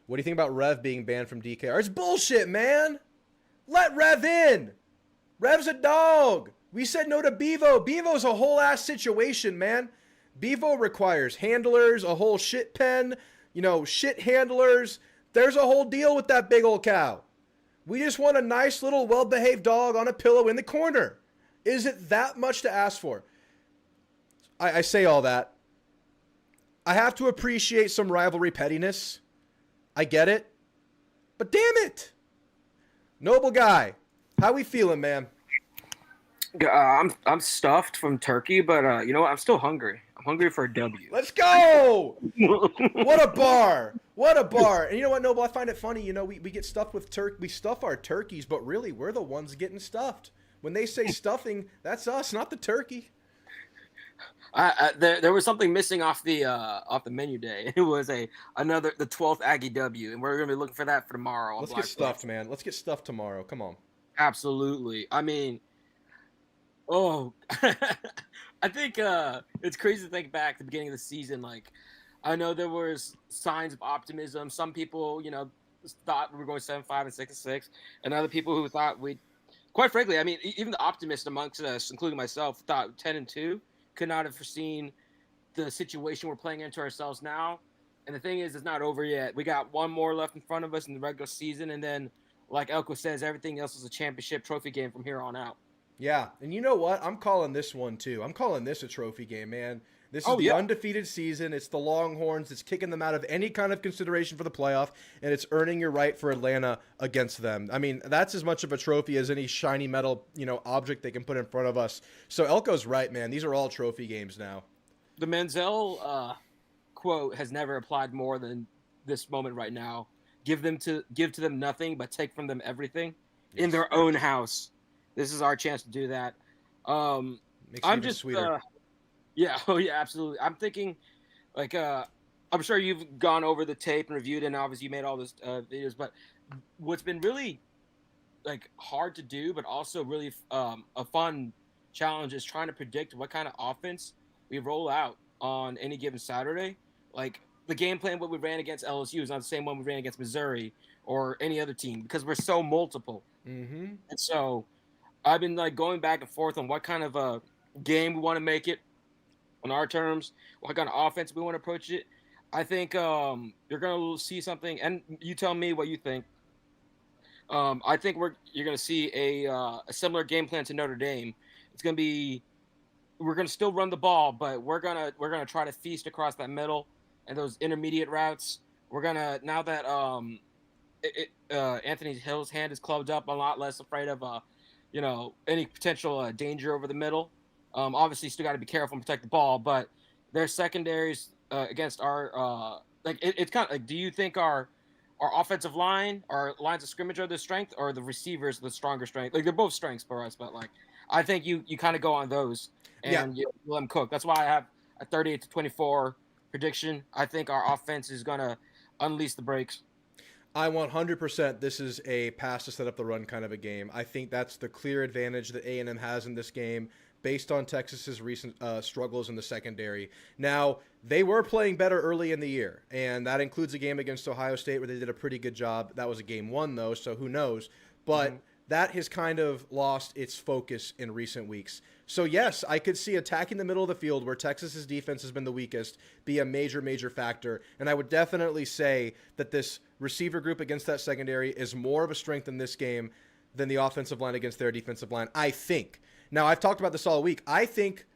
What do you think about Rev being banned from DKR? It's bullshit, man. Let Rev in. Rev's a dog. We said no to Bevo. Bevo's a whole ass situation, man. Bevo requires handlers, a whole shit pen, shit handlers. There's a whole deal with that big old cow. We just want a nice little well-behaved dog on a pillow in the corner. Is it that much to ask for? I say all that. I have to appreciate some rivalry pettiness. I get it. But damn it. Noble Guy, how we feeling, man? I'm stuffed from turkey, but you know what? I'm still hungry. I'm hungry for a W. Let's go! What a bar! What a bar! And you know what, Noble? I find it funny. We get stuffed with turkey. We stuff our turkeys, but really, we're the ones getting stuffed. When they say stuffing, that's us, not the turkey. There was something missing off the menu day. It was the 12th Aggie W, and we're gonna be looking for that for tomorrow. Let's get stuffed, man. Let's get stuffed tomorrow. Come on. Absolutely. I mean, I think it's crazy to think back to the beginning of the season. Like, I know there was signs of optimism. Some people, thought we were going 7-5 and 6-6, and other people who thought we'd. Quite frankly, I mean, even the optimists amongst us, including myself, thought 10-2. Could not have foreseen the situation we're playing into ourselves now. And the thing is, it's not over yet. We got one more left in front of us in the regular season, and then like Elko says, everything else is a championship trophy game from here on out. Yeah, and you know what? I'm calling this one too. I'm calling this a trophy game, man. This is the undefeated season. It's the Longhorns. It's kicking them out of any kind of consideration for the playoff, and it's earning your right for Atlanta against them. I mean, that's as much of a trophy as any shiny metal, object they can put in front of us. So Elko's right, man. These are all trophy games now. The Manziel quote has never applied more than this moment right now. Give to them nothing, but take from them everything in their own house. This is our chance to do that. Makes it even sweeter. Yeah, oh yeah, absolutely. I'm thinking, like, I'm sure you've gone over the tape and reviewed it, and obviously you made all those videos. But what's been really, like, hard to do, but also really a fun challenge is trying to predict what kind of offense we roll out on any given Saturday. Like, the game plan what we ran against LSU is not the same one we ran against Missouri or any other team because we're so multiple. Mm-hmm. And so I've been, like, going back and forth on what kind of a game we want to make it on our terms, what kind of offense we want to approach it. I think you're going to see something, and you tell me what you think. I think you're going to see a similar game plan to Notre Dame. It's going to be we're going to still run the ball, but we're going to try to feast across that middle and those intermediate routes. We're going to, now that Anthony Hill's hand is clubbed up, I'm a lot less afraid of any potential danger over the middle. Obviously, still got to be careful and protect the ball, but their secondaries against our it's kind of like, do you think our offensive line, our lines of scrimmage are the strength, or the receivers the stronger strength? Like, they're both strengths for us, but like I think you kind of go on those and you let them cook. That's why I have a 38-24 prediction. I think our offense is gonna unleash the brakes. I 100%. This is a pass to set up the run kind of a game. I think that's the clear advantage that A&M has in this game, based on Texas's recent struggles in the secondary. Now, they were playing better early in the year, and that includes a game against Ohio State where they did a pretty good job. That was a game one, though, so who knows? But that has kind of lost its focus in recent weeks. So, yes, I could see attacking the middle of the field where Texas's defense has been the weakest be a major, major factor. And I would definitely say that this receiver group against that secondary is more of a strength in this game than the offensive line against their defensive line, I think. Now, I've talked about this all week. I think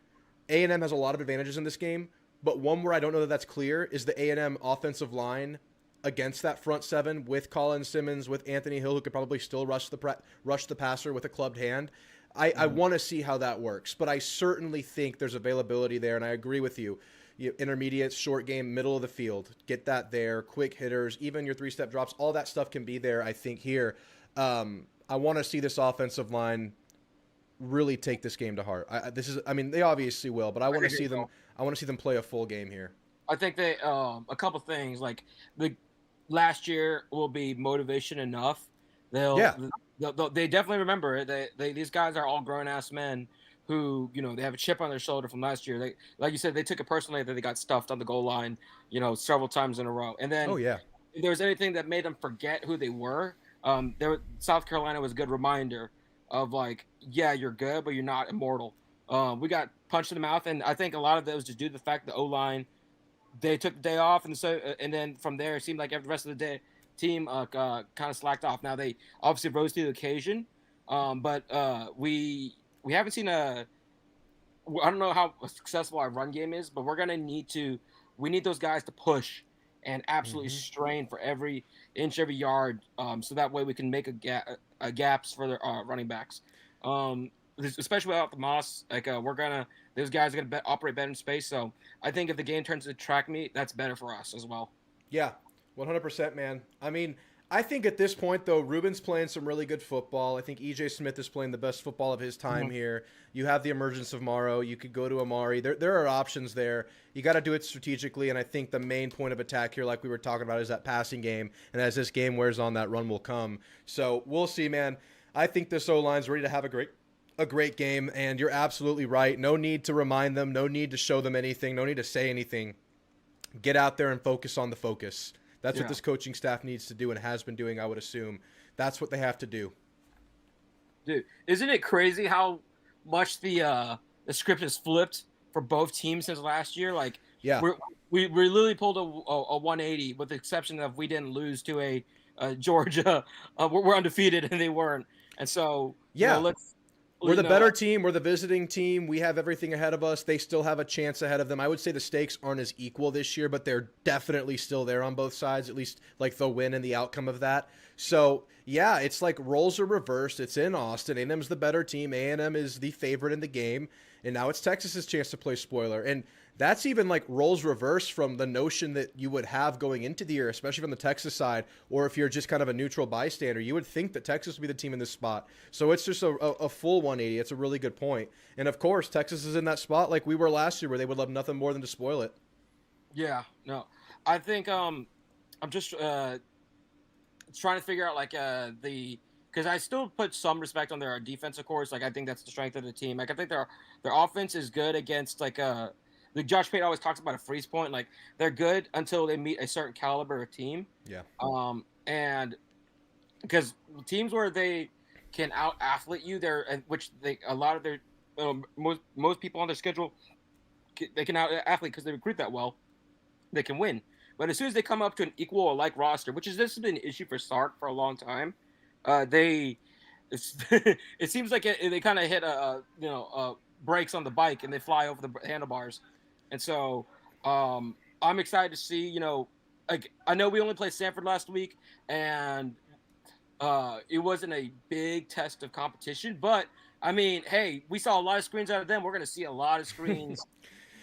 A&M has a lot of advantages in this game, but one where I don't know that that's clear is the A&M offensive line against that front seven with Colin Simmons, with Anthony Hill, who could probably still rush the passer with a clubbed hand. I want to see how that works, but I certainly think there's availability there, and I agree with you. Intermediate, short game, middle of the field, get that there, quick hitters, even your three-step drops, all that stuff can be there, I think, here. I want to see this offensive line really take this game to heart. They obviously will, but I want to see them. I want to see them play a full game here. I think they a couple things, like the last year will be motivation enough. They definitely remember it. These guys are all grown ass men who they have a chip on their shoulder from last year. They, like you said, they took it personally that they got stuffed on the goal line, several times in a row. And then if there was anything that made them forget who they were, South Carolina was a good reminder of, like, yeah, you're good, but you're not immortal. We got punched in the mouth, and I think a lot of that was just due to the fact the O-line, they took the day off, and then from there it seemed like the rest of the team kind of slacked off. Now they obviously rose to the occasion, but we haven't seen I don't know how successful our run game is, but we need those guys to push and absolutely strain for every inch, every yard, so that way we can make gaps for their running backs. Especially without the Moss, like those guys are gonna operate better in space. So I think if the game turns into track meet, that's better for us as well. Yeah, 100%, man. I mean, I think at this point, though, Ruben's playing some really good football. I think E.J. Smith is playing the best football of his time here. You have the emergence of Morrow. You could go to Amari. There are options there. You got to do it strategically, and I think the main point of attack here, like we were talking about, is that passing game. And as this game wears on, that run will come. So we'll see, man. I think this O-line's ready to have a great game, and you're absolutely right. No need to remind them. No need to show them anything. No need to say anything. Get out there and focus on the focus. That's what this coaching staff needs to do and has been doing, I would assume. That's what they have to do. Dude, isn't it crazy how much the script has flipped for both teams since last year? Like, we literally pulled a 180, with the exception of we didn't lose to a Georgia were undefeated and they weren't. And so, Yeah. We're the know, better team. We're the visiting team. We have everything ahead of us. They still have a chance ahead of them. I would say the stakes aren't as equal this year, but they're definitely still there on both sides, at least like they'll win and the outcome of that. So, yeah, it's like roles are reversed. It's in Austin. A&M's the better team. A&M is the favorite in the game. And now it's Texas's chance to play spoiler. And that's even like roles reversed from the notion that you would have going into the year, especially from the Texas side, or if you're just kind of a neutral bystander, you would think that Texas would be the team in this spot. So it's just a full 180. It's a really good point. And of course, Texas is in that spot like we were last year where they would love nothing more than to spoil it. Yeah, no. I think I'm just trying to figure out like because I still put some respect on their defensive course. Like I think that's the strength of the team. Like I think their offense is good against like Josh Pate always talks about a freeze point. Like they're good until they meet a certain caliber of team. Yeah. And because teams where they can out athlete you, a lot of their most people on their schedule they can out athlete because they recruit that well, they can win. But as soon as they come up to an equal or like roster, this has been an issue for Sark for a long time, it seems like they kind of hit brakes on the bike and they fly over the handlebars. And so I'm excited to see, like I know we only played Stanford last week and it wasn't a big test of competition, but I mean, hey, we saw a lot of screens out of them. We're going to see a lot of screens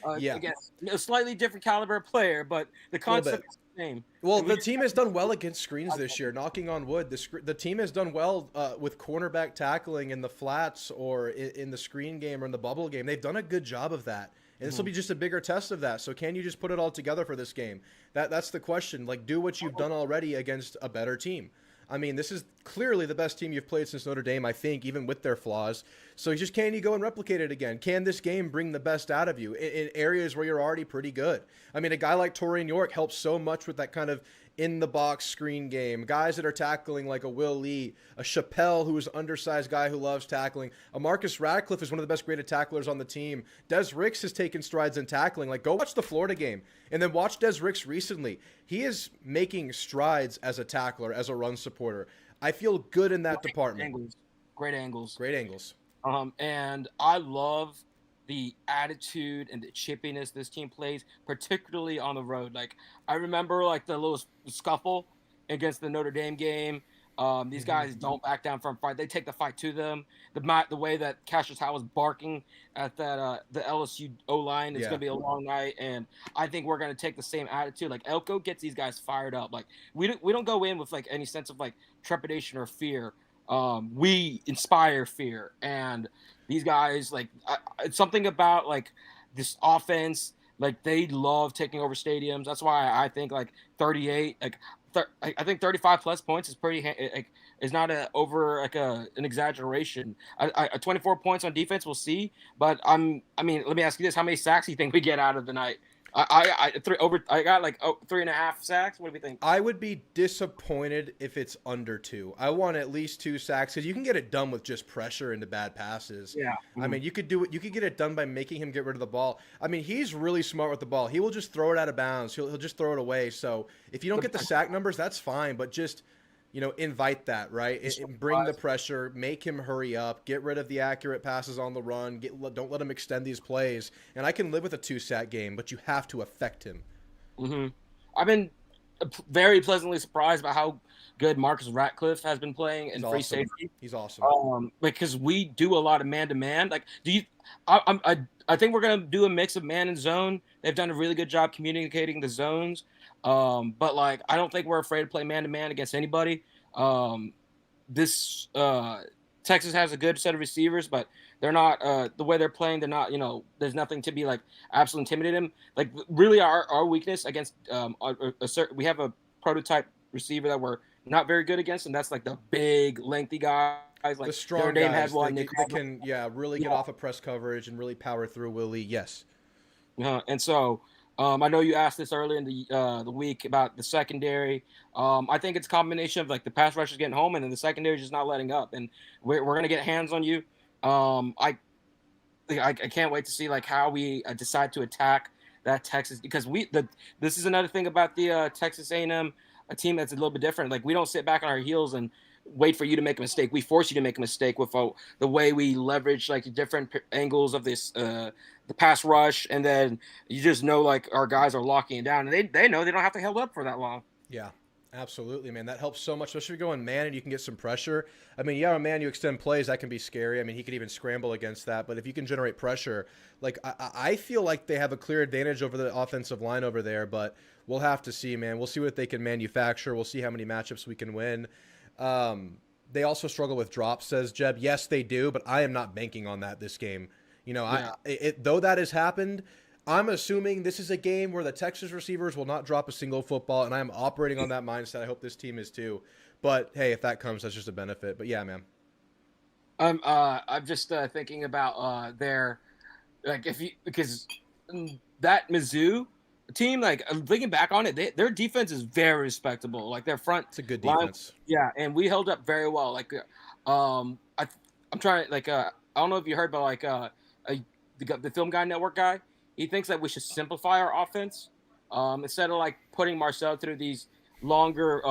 against a slightly different caliber of player, but the concept is the same. Well, the team has done well against screens this year, knocking on wood. The team has done well with cornerback tackling in the flats or in the screen game or in the bubble game. They've done a good job of that. And this will be just a bigger test of that. So can you just put it all together for this game? That's the question. Like, do what you've done already against a better team. I mean, this is clearly the best team you've played since Notre Dame, I think, even with their flaws. So just can you go and replicate it again? Can this game bring the best out of you in areas where you're already pretty good? I mean, a guy like Torian York helps so much with that kind of in-the-box screen game. Guys that are tackling like a Will Lee, a Chappelle, who is an undersized guy who loves tackling. A Marcus Radcliffe is one of the best graded tacklers on the team. Des Ricks has taken strides in tackling. Like, go watch the Florida game and then watch Des Ricks recently. He is making strides as a tackler, as a run supporter. I feel good in that department. Great angles. And I love the attitude and the chippiness this team plays, particularly on the road. Like I remember like the little scuffle against the Notre Dame game. These guys don't back down from fight. They take the fight to them. The way that Cassius Howe was barking at that the LSU O-line, it's gonna be a long night, and I think we're gonna take the same attitude. Like Elko gets these guys fired up. Like we don't go in with like any sense of like trepidation or fear. We inspire fear, and these guys like it's something about like this offense. Like they love taking over stadiums. That's why I think like 38, like I think 35 plus points is pretty like is not an exaggeration. 24 points on defense, we'll see. But I mean, let me ask you this: how many sacks do you think we get out of the night? I got like 3.5 sacks. What do we think? I would be disappointed if it's under 2. I want at least 2 sacks because you can get it done with just pressure into bad passes. Yeah. I mean, you could do it. You could get it done by making him get rid of the ball. I mean, he's really smart with the ball. He will just throw it out of bounds. He'll just throw it away. So if you don't get the sack numbers, that's fine. But just invite that, right? And bring the pressure, make him hurry up, get rid of the accurate passes on the run, don't let him extend these plays. And I can live with a 2-sack game, but you have to affect him. Mm-hmm. I've been very pleasantly surprised by how good Marcus Ratcliffe has been playing in free safety. He's awesome. Because we do a lot of man-to-man. Like, I think we're going to do a mix of man and zone. They've done a really good job communicating the zones. But like, I don't think we're afraid to play man-to-man against anybody. Texas has a good set of receivers, but they're not the way they're playing. They're not, there's nothing to be like absolutely intimidate them. Like really our weakness against we have a prototype receiver that we're not very good against, and that's like the big lengthy guys, like the strong guys that can really get off of press coverage and really power through Willie. Yes. And so I know you asked this earlier in the week about the secondary. I think it's a combination of like the pass rushers getting home and then the secondary just not letting up, and we're gonna get hands on you. I can't wait to see like how we decide to attack that Texas, because this is another thing about the Texas A&M a team that's a little bit different. Like, we don't sit back on our heels and wait for you to make a mistake. We force you to make a mistake with the way we leverage like different angles of this the pass rush, and then you just know like our guys are locking it down, and they know they don't have to hold up for that long. Yeah, absolutely, man. That helps so much, especially if you're going man and you can get some pressure. I mean, yeah, man, you extend plays, that can be scary. I mean, he could even scramble against that. But if you can generate pressure, like I feel like they have a clear advantage over the offensive line over there. But we'll have to see, man. We'll see what they can manufacture. We'll see how many matchups we can win. They also struggle with drops, says Jeb. Yes, they do, but I am not banking on that this game. You know, Yeah. Though that has happened, I'm assuming this is a game where the Texas receivers will not drop a single football, and I'm operating on that mindset. I hope this team is too. But hey, if that comes, that's just a benefit. But yeah, man. I'm just thinking about their like because that Mizzou team, like thinking back on it, their defense is very respectable. Like their front, It's a good line, defense. yeah, and we held up very well. Like, I'm trying like I don't know if you heard, but like the Film Guy Network guy, he thinks that we should simplify our offense instead of like putting Marcel through these longer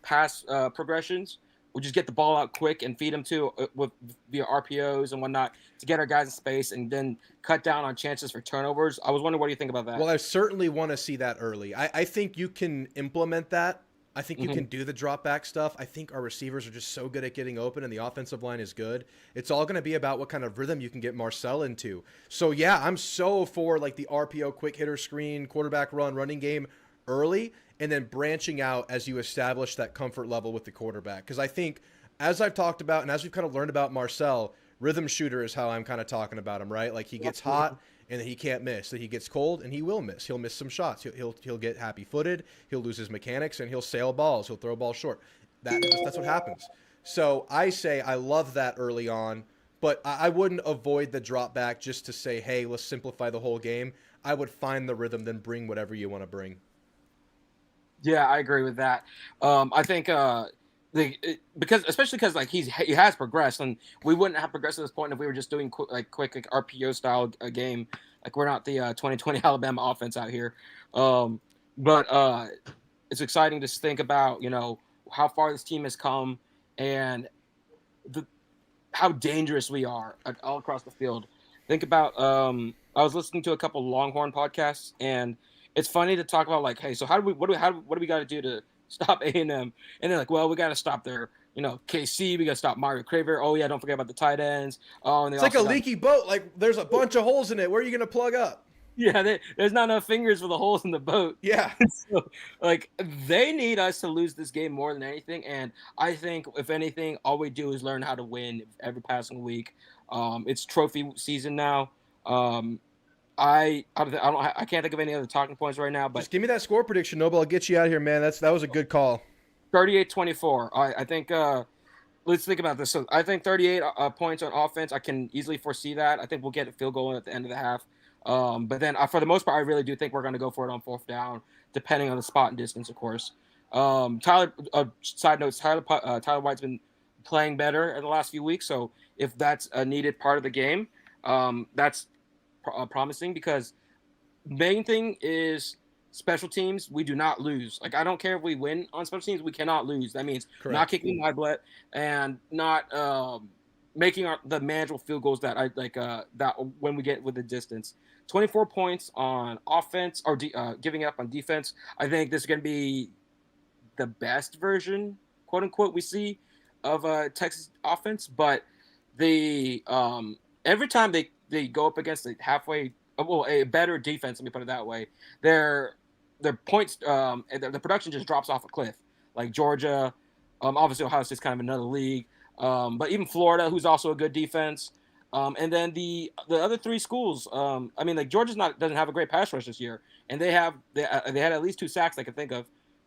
pass progressions. We'll just get the ball out quick and feed him via RPOs and whatnot to get our guys in space and then cut down on chances for turnovers. I was wondering, what do you think about that? Well, I certainly want to see that early. I think you can implement that. I think you Mm-hmm. can do the drop back stuff. I think our receivers are just so good at getting open, and the offensive line is good. It's all going to be about what kind of rhythm you can get Marcel into. So yeah, I'm so for like the RPO quick hitter screen, quarterback run, running game early, and then branching out as you establish that comfort level with the quarterback. Because I think, as I've talked about and as we've kind of learned about Marcel, rhythm shooter is how I'm kind of talking about him, right? Like he gets hot and then he can't miss. Then he gets cold and he will miss. He'll miss some shots. He'll get happy-footed. He'll lose his mechanics and he'll sail balls. He'll throw balls short. That's what happens. So I say I love that early on, but I wouldn't avoid the drop back just to say, hey, let's simplify the whole game. I would find the rhythm, then bring whatever you want to bring. Yeah, I agree with that. I think especially because like he has progressed, and we wouldn't have progressed to this point if we were just doing quick RPO style game. Like we're not the 2020 Alabama offense out here. But it's exciting to think about, how far this team has come and how dangerous we are all across the field. Think about I was listening to a couple Longhorn podcasts, and it's funny to talk about like, hey, so what do we got to do to stop A&M? And they're like, well, we got to stop their, KC. We got to stop Mario Craver. Oh yeah, don't forget about the tight ends. Oh, and it's like a leaky boat. Like there's a bunch of holes in it. Where are you going to plug up? Yeah, there's not enough fingers for the holes in the boat. Yeah. So, like, they need us to lose this game more than anything. And I think, if anything, all we do is learn how to win every passing week. It's trophy season now. I can't think of any other talking points right now. But just give me that score prediction, Noble. I'll get you out of here, man. That was a good call. 38-24. I think. Let's think about this. So I think 38 points on offense. I can easily foresee that. I think we'll get a field goal at the end of the half. But then for the most part, I really do think we're going to go for it on fourth down, depending on the spot and distance, of course. Tyler. Side notes: Tyler White's been playing better in the last few weeks. So if that's a needed part of the game, that's promising, because main thing is special teams. We do not lose. Like, I don't care if we win on special teams, we cannot lose. That means Correct. Not kicking my butt and not making the manageable field goals that I like that when we get with the distance. 24 points on offense, or giving up on defense. I think this is going to be the best version, quote unquote, we see of Texas offense. But the every time they go up against a better defense, let me put it that way, their points, the production just drops off a cliff. Like Georgia, obviously Ohio State's kind of another league, but even Florida, who's also a good defense, and then the other three schools. I mean, like Georgia's doesn't have a great pass rush this year, and they had at least 2 sacks I can think of.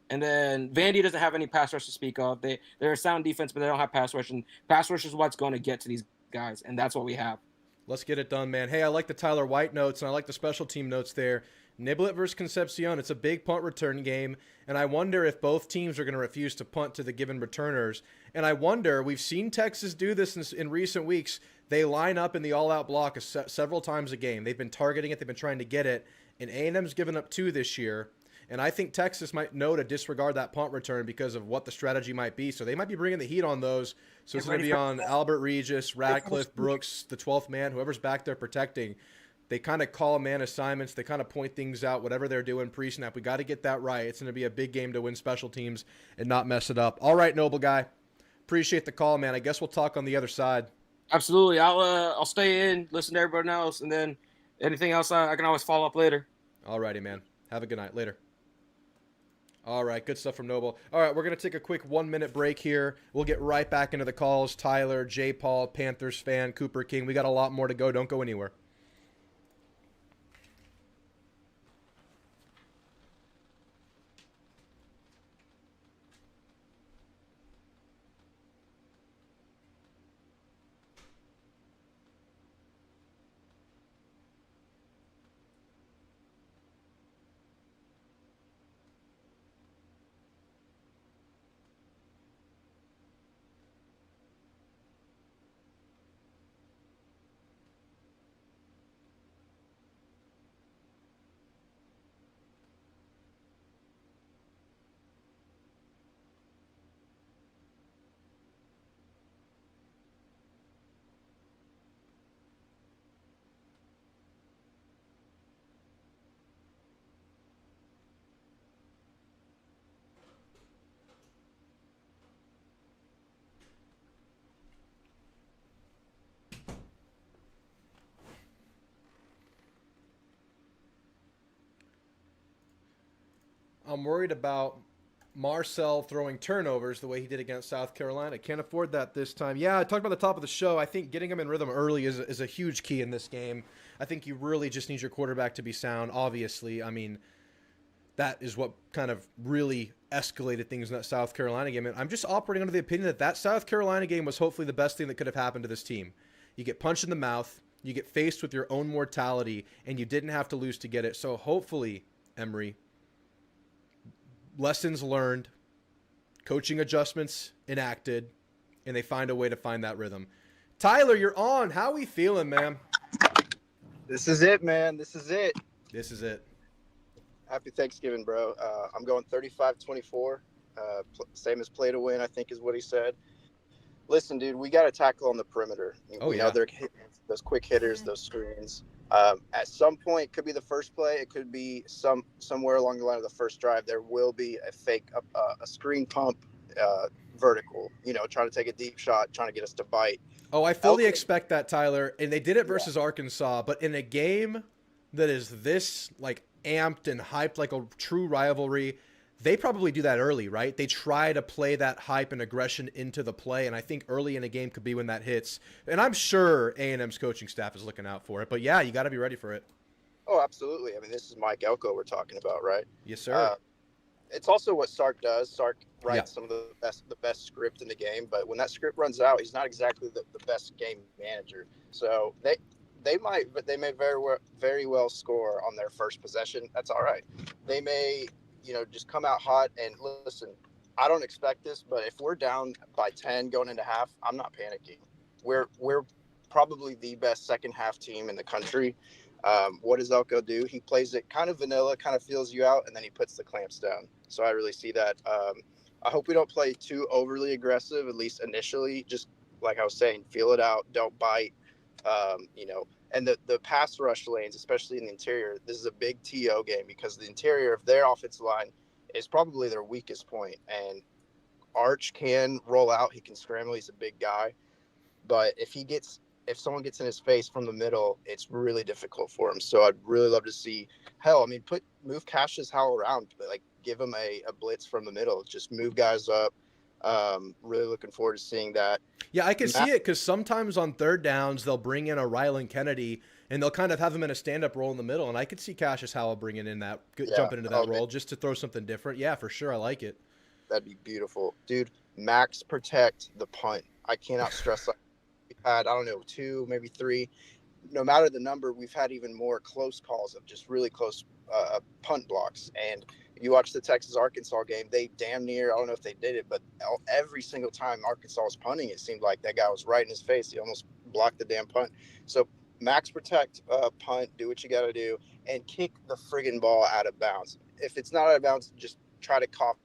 And then Vandy doesn't have any pass rush to speak of. They're a sound defense, but they don't have pass rush, and pass rush is what's going to get to these guys, and that's what we have. Let's get it done, man. Hey, I like the Tyler White notes, and I like the special team notes there. Niblet versus Concepcion. It's a big punt return game, and I wonder if both teams are going to refuse to punt to the given returners. And I wonder, we've seen Texas do this in recent weeks. They line up in the all-out block several times a game. They've been targeting it. They've been trying to get it, and A&M's given up 2 this year. And I think Texas might know to disregard that punt return because of what the strategy might be. So they might be bringing the heat on those. So it's going to be on Albert Regis, Radcliffe, Brooks, the 12th man, whoever's back there protecting. They kind of call man assignments. They kind of point things out, whatever they're doing pre-snap. We got to get that right. It's going to be a big game to win special teams and not mess it up. All right, Noble Guy. Appreciate the call, man. I guess we'll talk on the other side. Absolutely. I'll stay in, listen to everybody else, and then anything else I can always follow up later. All righty, man. Have a good night. Later. All right, good stuff from Noble. All right, we're going to take a quick 1-minute break here. We'll get right back into the calls. Tyler, J. Paul, Panthers fan, Cooper King. We got a lot more to go. Don't go anywhere. I'm worried about Marcel throwing turnovers the way he did against South Carolina. Can't afford that this time. Yeah, I talked about the top of the show. I think getting him in rhythm early is a huge key in this game. I think you really just need your quarterback to be sound, obviously. I mean, that is what kind of really escalated things in that South Carolina game. And I'm just operating under the opinion that South Carolina game was hopefully the best thing that could have happened to this team. You get punched in the mouth, you get faced with your own mortality, and you didn't have to lose to get it. So hopefully, Emory, lessons learned, coaching adjustments enacted, and they find a way to find that rhythm. Tyler, you're on. How we feeling, man? This is it, man. This is it. This is it. Happy Thanksgiving, bro. I'm going 35-24. Same as play to win, I think is what he said. Listen, dude, we got to tackle on the perimeter. We know they're those quick hitters, those screens. At some point, it could be the first play. It could be somewhere along the line of the first drive. There will be a fake, a screen pump, vertical. Trying to take a deep shot, trying to get us to bite. Oh, I fully expect that, Tyler. And they did it versus Arkansas, but in a game that is this amped and hyped like a true rivalry, they probably do that early, right? They try to play that hype and aggression into the play, and I think early in a game could be when that hits. And I'm sure A&M's coaching staff is looking out for it. But, yeah, you got to be ready for it. Oh, absolutely. I mean, this is Mike Elko we're talking about, right? Yes, sir. It's also what Sark does. Sark writes some of the best script in the game, but when that script runs out, he's not exactly the best game manager. So they may very well score on their first possession. That's all right. They may just come out hot. And listen, I don't expect this, but if we're down by 10 going into half, I'm not panicking. We're probably the best second half team in the country. What does Elko do? He plays it kind of vanilla, kind of feels you out, and then he puts the clamps down. So I really see that. I hope we don't play too overly aggressive, at least initially. Just like I was saying, feel it out, don't bite. And the pass rush lanes, especially in the interior, this is a big TO game because the interior of their offensive line is probably their weakest point. And Arch can roll out. He can scramble. He's a big guy. But if someone gets in his face from the middle, it's really difficult for him. So I'd really love to see, move Cassius Howell around, but give him a blitz from the middle. Just move guys up. Really looking forward to seeing that. Yeah, I can see it because sometimes on third downs, they'll bring in a Rylan Kennedy and they'll kind of have him in a stand-up role in the middle. And I could see Cassius Howell bringing in jumping into that role just to throw something different. Yeah, for sure. I like it. That'd be beautiful. Dude, max protect the punt. I cannot stress that. We've had, 2, maybe 3. No matter the number, we've had even more close calls of just really close punt blocks. And you watch the Texas-Arkansas game, they damn near, I don't know if they did it, but every single time Arkansas was punting, it seemed like that guy was right in his face. He almost blocked the damn punt. So max protect, punt, do what you got to do, and kick the friggin' ball out of bounds. if it's not out of bounds, just try to cough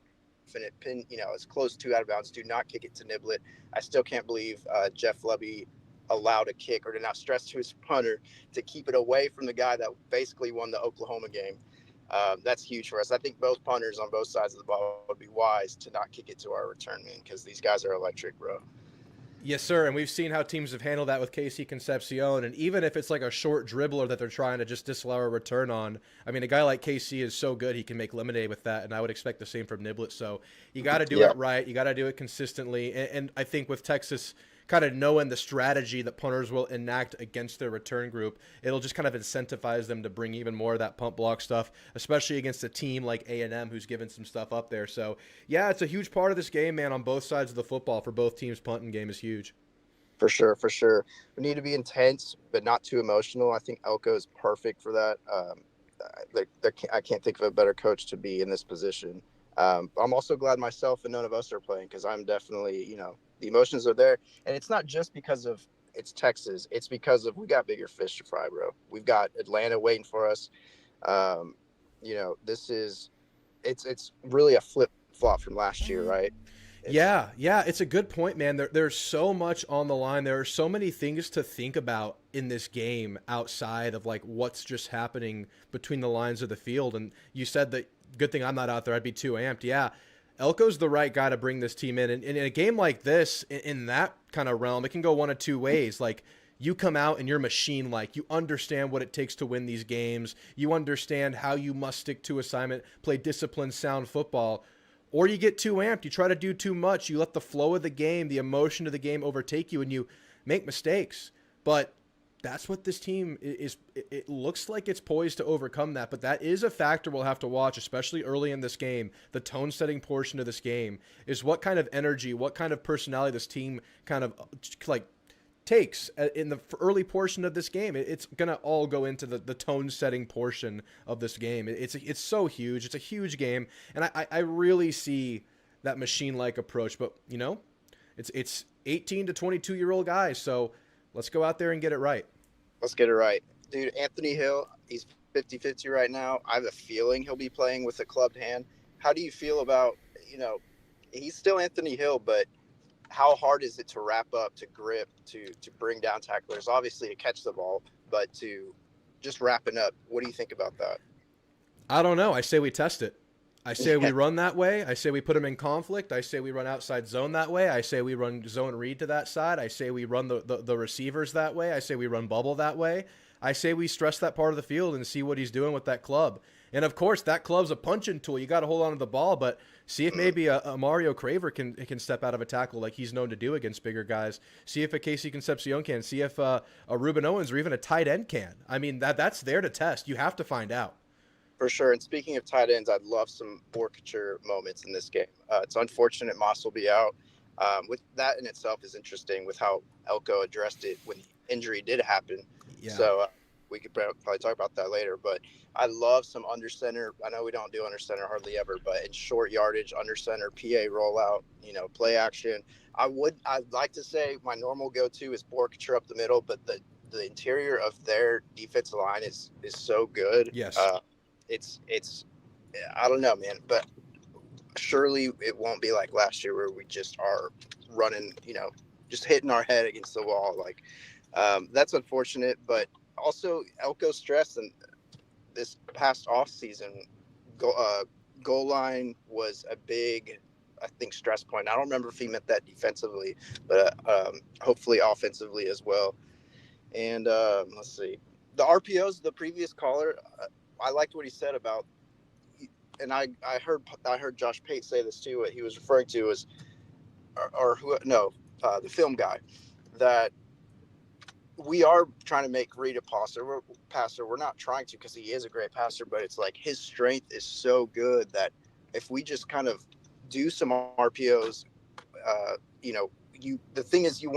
it, pin, as close to out of bounds. Do not kick it to nibble it. I still can't believe Jeff Lebby allowed a kick or did not stress to his punter to keep it away from the guy that basically won the Oklahoma game. That's huge for us. I think both punters on both sides of the ball would be wise to not kick it to our return man, because these guys are electric, bro. Yes, sir. And we've seen how teams have handled that with Casey Concepcion. And even if it's like a short dribbler that they're trying to just disallow a return on, I mean, a guy like Casey is so good, he can make lemonade with that. And I would expect the same from Niblet. So you got to do it right. You got to do it consistently. And I think with Texas kind of knowing the strategy that punters will enact against their return group, it'll just kind of incentivize them to bring even more of that punt block stuff, especially against a team like A&M who's given some stuff up there. So, yeah, it's a huge part of this game, man, on both sides of the football. For both teams, punting game is huge. For sure, for sure. We need to be intense, but not too emotional. I think Elko is perfect for that. I can't think of a better coach to be in this position. I'm also glad myself and none of us are playing, because I'm definitely, the emotions are there. And it's not just because of it's Texas. It's because of we got bigger fish to fry, bro. We've got Atlanta waiting for us. This is it's really a flip-flop from last year, right? Yeah, it's a good point, man. There's so much on the line. There are so many things to think about in this game outside of like what's just happening between the lines of the field. And you said that good thing I'm not out there. I'd be too amped. Yeah, Elko's the right guy to bring this team in. And in a game like this, in that kind of realm, it can go one of two ways. Like, you come out and you're machine-like. You understand what it takes to win these games. You understand how you must stick to assignment, play disciplined, sound football. Or you get too amped. You try to do too much. You let the flow of the game, the emotion of the game overtake you, and you make mistakes. But that's what this team is. It looks like it's poised to overcome that. But that is a factor we'll have to watch, especially early in this game. The tone-setting portion of this game is what kind of energy, what kind of personality this team kind of like takes in the early portion of this game. It's gonna all go into the tone setting portion of this game. It's so huge. It's a huge game, and I really see that machine like approach. But it's 18 to 22-year-old guys, so let's go out there and get it right. Let's get it right, dude. Anthony Hill, he's 50-50 right now. I have a feeling he'll be playing with a clubbed hand. How do you feel about he's still Anthony Hill, but how hard is it to wrap up, to grip, to bring down tacklers? Obviously to catch the ball, but to just wrapping up. What do you think about that? I don't know. I say we test it. I say we run that way. I say we put them in conflict. I say we run outside zone that way. I say we run zone read to that side. I say we run the receivers that way. I say we run bubble that way. I say we stress that part of the field and see what he's doing with that club. And, of course, that club's a punching tool. You got to hold on to the ball, but see if maybe a Mario Craver can step out of a tackle like he's known to do against bigger guys. See if a Casey Concepcion can. See if a Ruben Owens or even a tight end can. I mean, that's there to test. You have to find out. For sure. And speaking of tight ends, I'd love some Borkature moments in this game. It's unfortunate Moss will be out. With that in itself is interesting with how Elko addressed it when the injury did happen. Yeah. So we could probably talk about that later. But I love some under center. I know we don't do under center hardly ever, but in short yardage, under center, PA rollout, play action. I'd like to say my normal go-to is Borkature up the middle, but the interior of their defensive line is so good. Yes. It's I don't know, man, but surely it won't be like last year where we just are running, just hitting our head against the wall. Like, that's unfortunate, but also Elko stress and this past off season goal line was a big, I think, stress point. I don't remember if he meant that defensively, but hopefully offensively as well. And let's see, the RPOs, the previous caller, I liked what he said about, and I heard Josh Pate say this too. What he was referring to was, the film guy, that we are trying to make Reed a passer. We're not trying to, because he is a great passer, but it's like his strength is so good that if we just kind of do some RPOs, the thing is you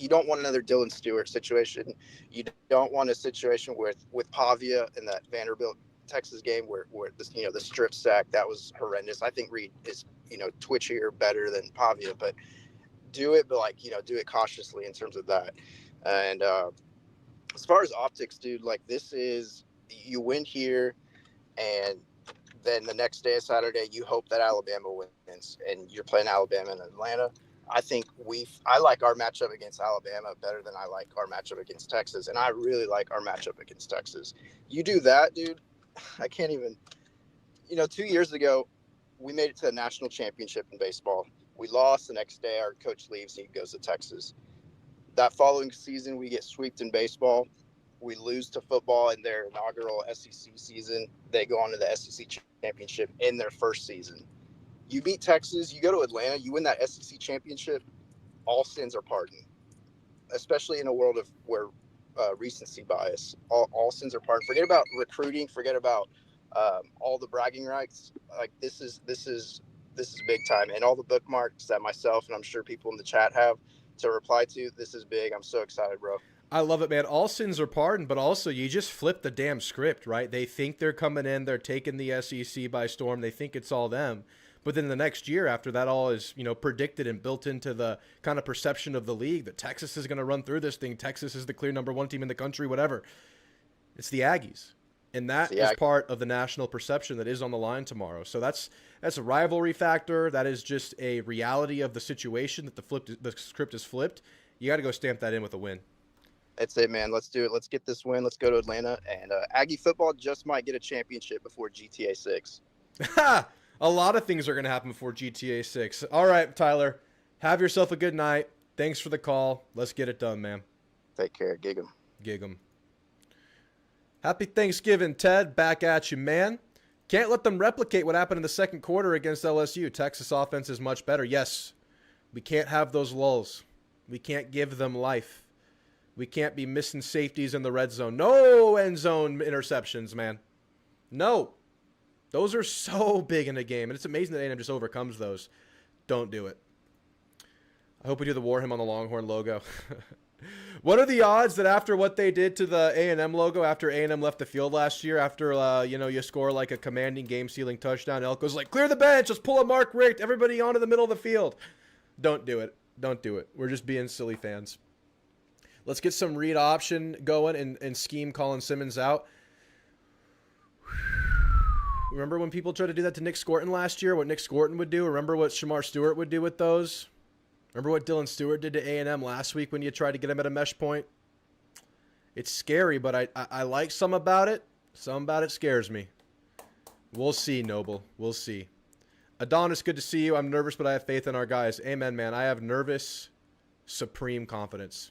don't want another Dylan Stewart situation. You don't want a situation with Pavia in that Vanderbilt Texas game where the strip sack, that was horrendous. I think Reed is twitchier, better than Pavia, but do it cautiously in terms of that. And as far as optics, dude, like, this is, you win here, and then the next day, Saturday, you hope that Alabama wins, and you're playing Alabama in Atlanta. I think I like our matchup against Alabama better than I like our matchup against Texas, and I really like our matchup against Texas. You do that, dude, I can't even. 2 years ago, we made it to the national championship in baseball. We lost. The next day, our coach leaves. He goes to Texas. That following season, we get swept in baseball. We lose to football in their inaugural SEC season. They go on to the SEC championship in their first season. You beat Texas, you go to Atlanta, you win that SEC championship, all sins are pardoned, especially in a world of where recency bias. All sins are pardoned. Forget about recruiting. Forget about all the bragging rights. Like this is big time, and all the bookmarks that myself and I'm sure people in the chat have to reply to. This is big. I'm so excited, bro. I love it, man. All sins are pardoned, but also you just flip the damn script, right? They think they're coming in, they're taking the SEC by storm, they think it's all them. But then the next year, after that all is, predicted and built into the kind of perception of the league that Texas is going to run through this thing, Texas is the clear number one team in the country, whatever. It's the Aggies. And that is part of the national perception that is on the line tomorrow. So that's a rivalry factor. That is just a reality of the situation that the script is flipped. You got to go stamp that in with a win. That's it, man. Let's do it. Let's get this win. Let's go to Atlanta. And Aggie football just might get a championship before GTA 6. A lot of things are going to happen before GTA 6. All right, Tyler. Have yourself a good night. Thanks for the call. Let's get it done, man. Take care. Gig 'em. Gig 'em. Happy Thanksgiving, Ted. Back at you, man. Can't let them replicate what happened in the second quarter against LSU. Texas offense is much better. Yes, we can't have those lulls. We can't give them life. We can't be missing safeties in the red zone. No end zone interceptions, man. No. Those are so big in a game, and it's amazing that A&M just overcomes those. Don't do it. I hope we do the Warham on the Longhorn logo. What are the odds that after what they did to the A&M logo, after A&M left the field last year, after you score like a commanding game-sealing touchdown, Elko's like, clear the bench, let's pull a Mark Richt, everybody onto the middle of the field. Don't do it. Don't do it. We're just being silly fans. Let's get some read option going and scheme Colin Simmons out. Remember when people tried to do that to Nick Scorton last year, what Nick Scorton would do? Remember what Shamar Stewart would do with those? Remember what Dylan Stewart did to A&M last week when you tried to get him at a mesh point? It's scary, but I like some about it. Some about it scares me. We'll see, Noble. We'll see. Adonis, good to see you. I'm nervous, but I have faith in our guys. Amen, man. I have nervous, supreme confidence.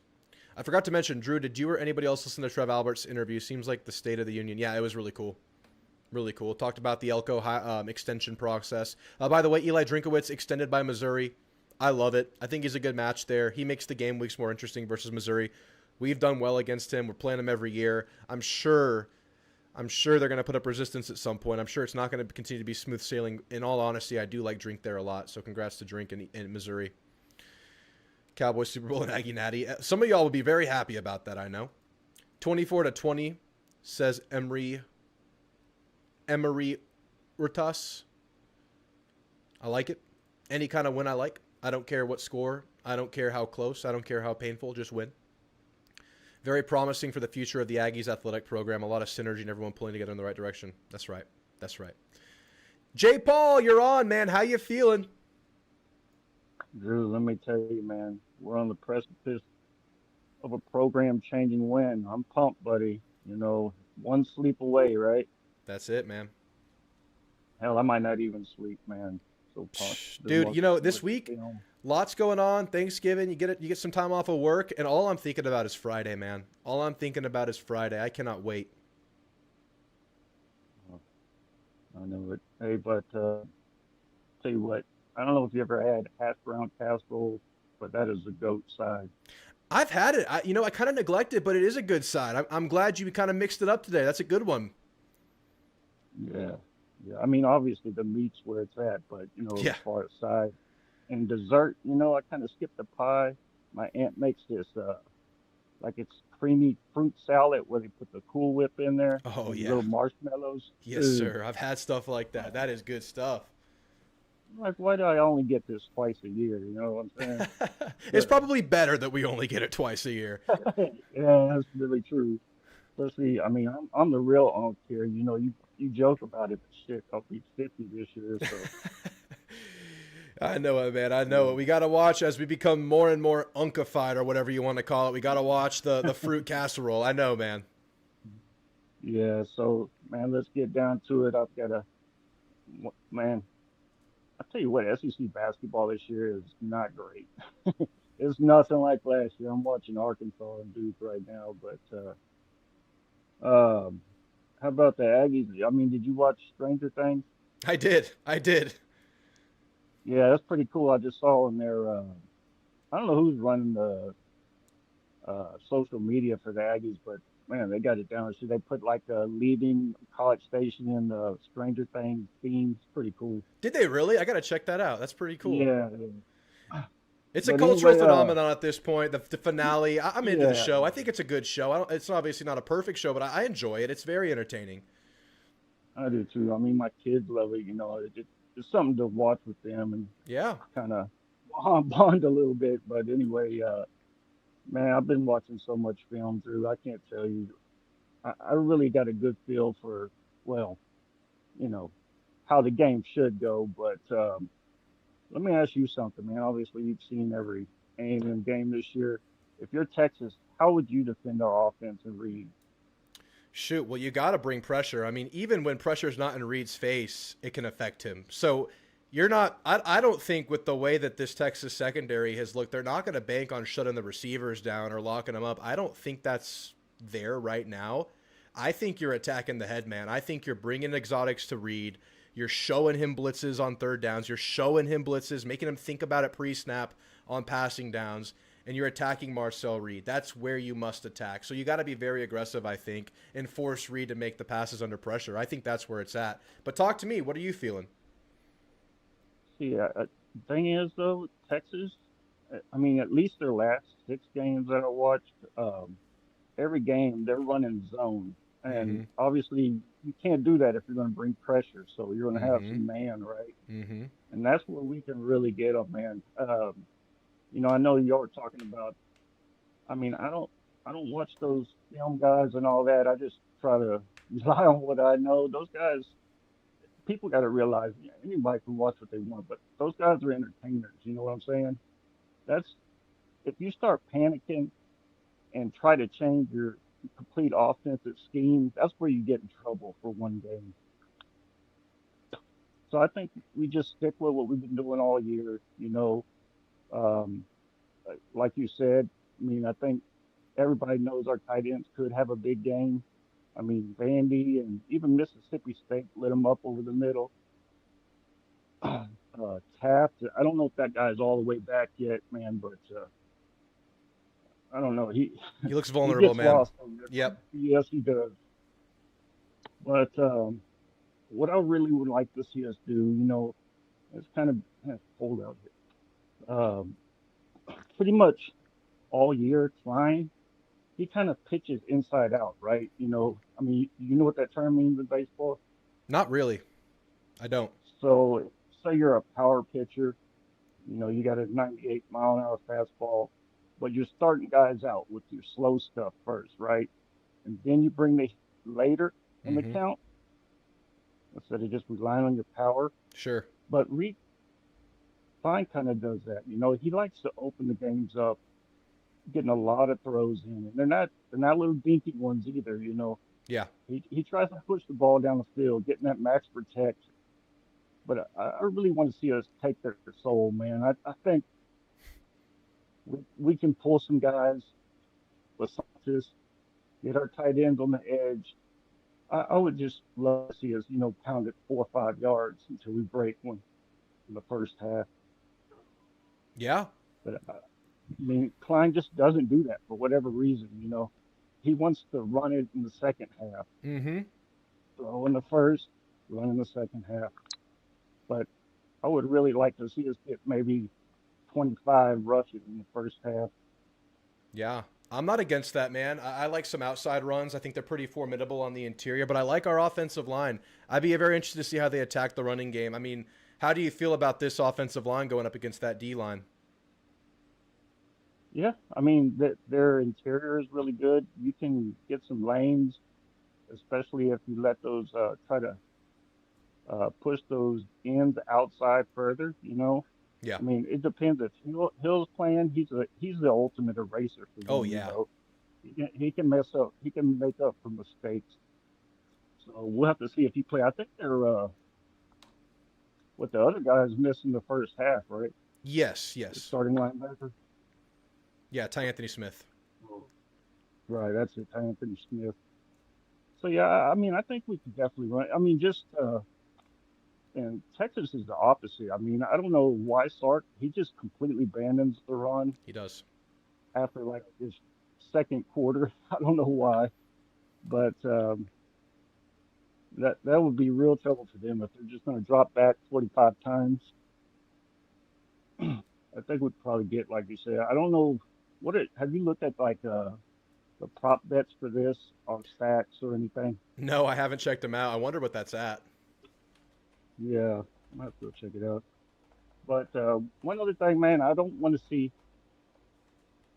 I forgot to mention, Drew, did you or anybody else listen to Trev Albert's interview? Seems like the State of the Union. Yeah, it was really cool. Really cool. Talked about the Elko extension process. By the way, Eli Drinkowitz extended by Missouri. I love it. I think he's a good match there. He makes the game weeks more interesting versus Missouri. We've done well against him. We're playing him every year. I'm sure they're going to put up resistance at some point. I'm sure it's not going to continue to be smooth sailing. In all honesty, I do like Drink there a lot. So congrats to Drink in Missouri. Cowboys Super Bowl and Aggie Natty. Some of y'all will be very happy about that, I know. 24-20 says Emery Rutas. I like it. Any kind of win I like. I don't care what score. I don't care how close. I don't care how painful. Just win. Very promising for the future of the Aggies athletic program. A lot of synergy and everyone pulling together in the right direction. That's right. That's right. J. Paul, you're on, man. How you feeling? Drew, let me tell you, man, we're on the precipice of a program-changing win. I'm pumped, buddy. One sleep away, right? That's it, man. Hell, I might not even sleep, man. So pumped. Dude, this week, lots going on. Thanksgiving, you get some time off of work, and all I'm thinking about is Friday, man. All I'm thinking about is Friday. I cannot wait. I know it. Hey, but tell you what, I don't know if you ever had hash brown casserole, but that is the GOAT side. I've had it. I kind of neglect it, but it is a good side. I'm glad you kind of mixed it up today. That's a good one. Yeah. I mean, obviously the meat's where it's at, but as far as side and dessert, I kind of skipped the pie. My aunt makes this like it's creamy fruit salad where they put the Cool Whip in there. Oh yeah. Little marshmallows. Yes, sir. I've had stuff like that. That is good stuff. Like, why do I only get this twice a year? You know what I'm saying? It's probably better that we only get it twice a year. Yeah, that's really true. Especially, I mean, I'm the real unk here. You joke about it, but shit, I'll be 50 this year, so. I know it, man. I know it. We got to watch as we become more and more unkified, or whatever you want to call it. We got to watch the fruit casserole. I know, man. Yeah, so, man, let's get down to it. Man, I tell you what, SEC basketball this year is not great. It's nothing like last year. I'm watching Arkansas and Duke right now, but how about the Aggies? I mean, did you watch Stranger Things? I did. Yeah, that's pretty cool. I just saw in their I don't know who's running the social media for the Aggies, but man, they got it down. So they put like a leaving College Station in the Stranger Things theme. It's pretty cool. Did they really? I got to check that out. That's pretty cool. Yeah. It's a But cultural anyway, phenomenon at this point. The finale, I'm into the yeah, show. I think it's a good show. It's obviously not a perfect show, but I enjoy it. It's very entertaining. I do too. I mean, my kids love it. It's something to watch with them and Yeah. kind of bond a little bit. But anyway, man, I've been watching so much film through. I can't tell you. I really got a good feel for, well, you know, how the game should go. But let me ask you something, man. Obviously, you've seen every A&M game this year. If you're Texas, how would you defend our offense and Reed? Shoot, well, you got to bring pressure. I mean, even when pressure's not in Reed's face, it can affect him. So you're not – I don't think with the way that this Texas secondary has looked, they're not going to bank on shutting the receivers down or locking them up. I don't think that's there right now. I think you're attacking the head man. I think you're bringing exotics to Reed. You're showing him blitzes on third downs. You're showing him blitzes, making him think about it pre-snap on passing downs, and you're attacking Marcel Reed. That's where you must attack. So you got to be very aggressive, I think, and force Reed to make the passes under pressure. I think that's where it's at. But talk to me. What are you feeling? See, thing is, though, Texas, I mean, at least their last 6 games that I watched, every game they're running zone. And obviously, you can't do that if you're going to bring pressure. So you're going to have some man, right? And that's where we can really get them, man. I know y'all were talking about. I mean, I don't watch those film guys and all that. I just try to rely on what I know. Those guys, people got to realize, anybody can watch what they want, but those guys are entertainers. You know what I'm saying? That's if you start panicking and try to change your complete offensive scheme, that's where you get in trouble for one game. So I think we just stick with what we've been doing all year. Um, like you said, I mean, I think everybody knows our tight ends could have a big game. I mean, Vandy and even Mississippi State lit them up over the middle. Taft, I don't know if that guy's all the way back yet, man, but I don't know. He looks he vulnerable, gets man. lost on this. Yep. Yes, he does. But what I really would like to see us do, it's kind of cold out here. Pretty much all year, Klein, he kind of pitches inside out, right? I mean, you know what that term means in baseball? Not really. I don't. So, say you're a power pitcher, you got a 98-mile-an-hour fastball, but you're starting guys out with your slow stuff first, right? And then you bring the later in the count instead of just relying on your power. Sure. But Reed Klein kind of does that. He likes to open the games up, getting a lot of throws in, and they're not little dinky ones either. Yeah. He tries to push the ball down the field, getting that max protect. But I really want to see us take their soul, man. I think we can pull some guys with this, get our tight ends on the edge. I would just love to see us, pound it 4 or 5 yards until we break one in the first half. Yeah. But I mean, Klein just doesn't do that for whatever reason. He wants to run it in the second half. Throw in the first, run in the second half. But I would really like to see us get maybe 25 rushes in the first half. Yeah. I'm not against that, man. I like some outside runs. I think they're pretty formidable on the interior, but I like our offensive line. I'd be very interested to see how they attack the running game. I mean, how do you feel about this offensive line going up against that D line? Yeah, I mean their interior is really good. You can get some lanes, especially if you let those try to push those ends outside further. Yeah. I mean, it depends if Hill's playing. He's the ultimate eraser for Oh them. yeah. He can mess up. He can make up for mistakes. So we'll have to see if he play. I think they're what the other guy is missing the first half, right? Yes. The Yes. starting linebacker. Yeah. Ty Anthony Smith. Right, that's it, Anthony Smith. So yeah, I mean, I think we could definitely run. I mean, just and Texas is the opposite. I mean, I don't know why Sark he just completely abandons the run He does. after like his second quarter. I don't know why, but that would be real trouble for them if they're just going to drop back 45 times. I think we'd probably get like you said. I don't know have you looked at like the prop bets for this on stacks or anything? No, I haven't checked him out. I wonder what that's at. Yeah, I might have to go check it out. But one other thing, man, I don't want to see,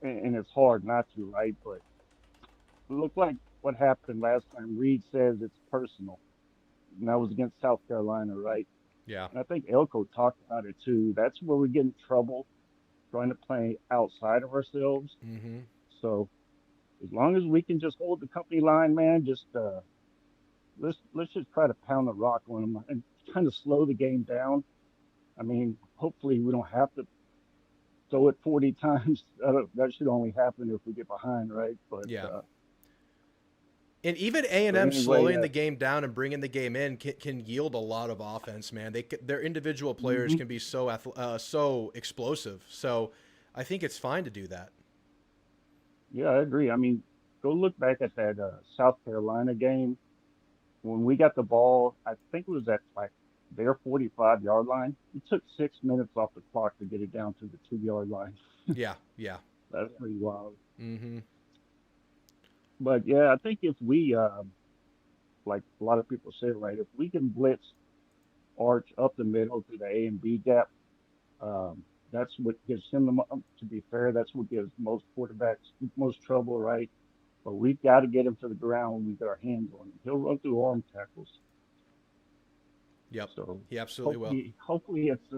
and it's hard not to, right? But it looked like what happened last time. Reed says it's personal, and that was against South Carolina, right? Yeah. And I think Elko talked about it too. That's where we get in trouble trying to play outside of ourselves. Mm-hmm. So as long as we can just hold the company line, man, just let's just try to pound the rock on them and kind of slow the game down. I mean, hopefully we don't have to throw it 40 times. That should only happen if we get behind, right? Yeah. And even A&M anyway, slowing the game down and bringing the game in can yield a lot of offense, man. Their individual players can be so explosive. So I think it's fine to do that. Yeah, I agree. I mean, go look back at that South Carolina game when we got the ball. I think it was at like their 45-yard line. It took 6 minutes off the clock to get it down to the 2-yard line. Yeah. That's pretty wild. Mm-hmm. But yeah, I think if we, like a lot of people say, right, if we can blitz Arch up the middle to the A and B gap, that's what gives him to be fair, that's what gives most quarterbacks most trouble, right? But we've got to get him to the ground when we get our hands on him. He'll run through arm tackles. Yep. So he absolutely will. Hopefully it's.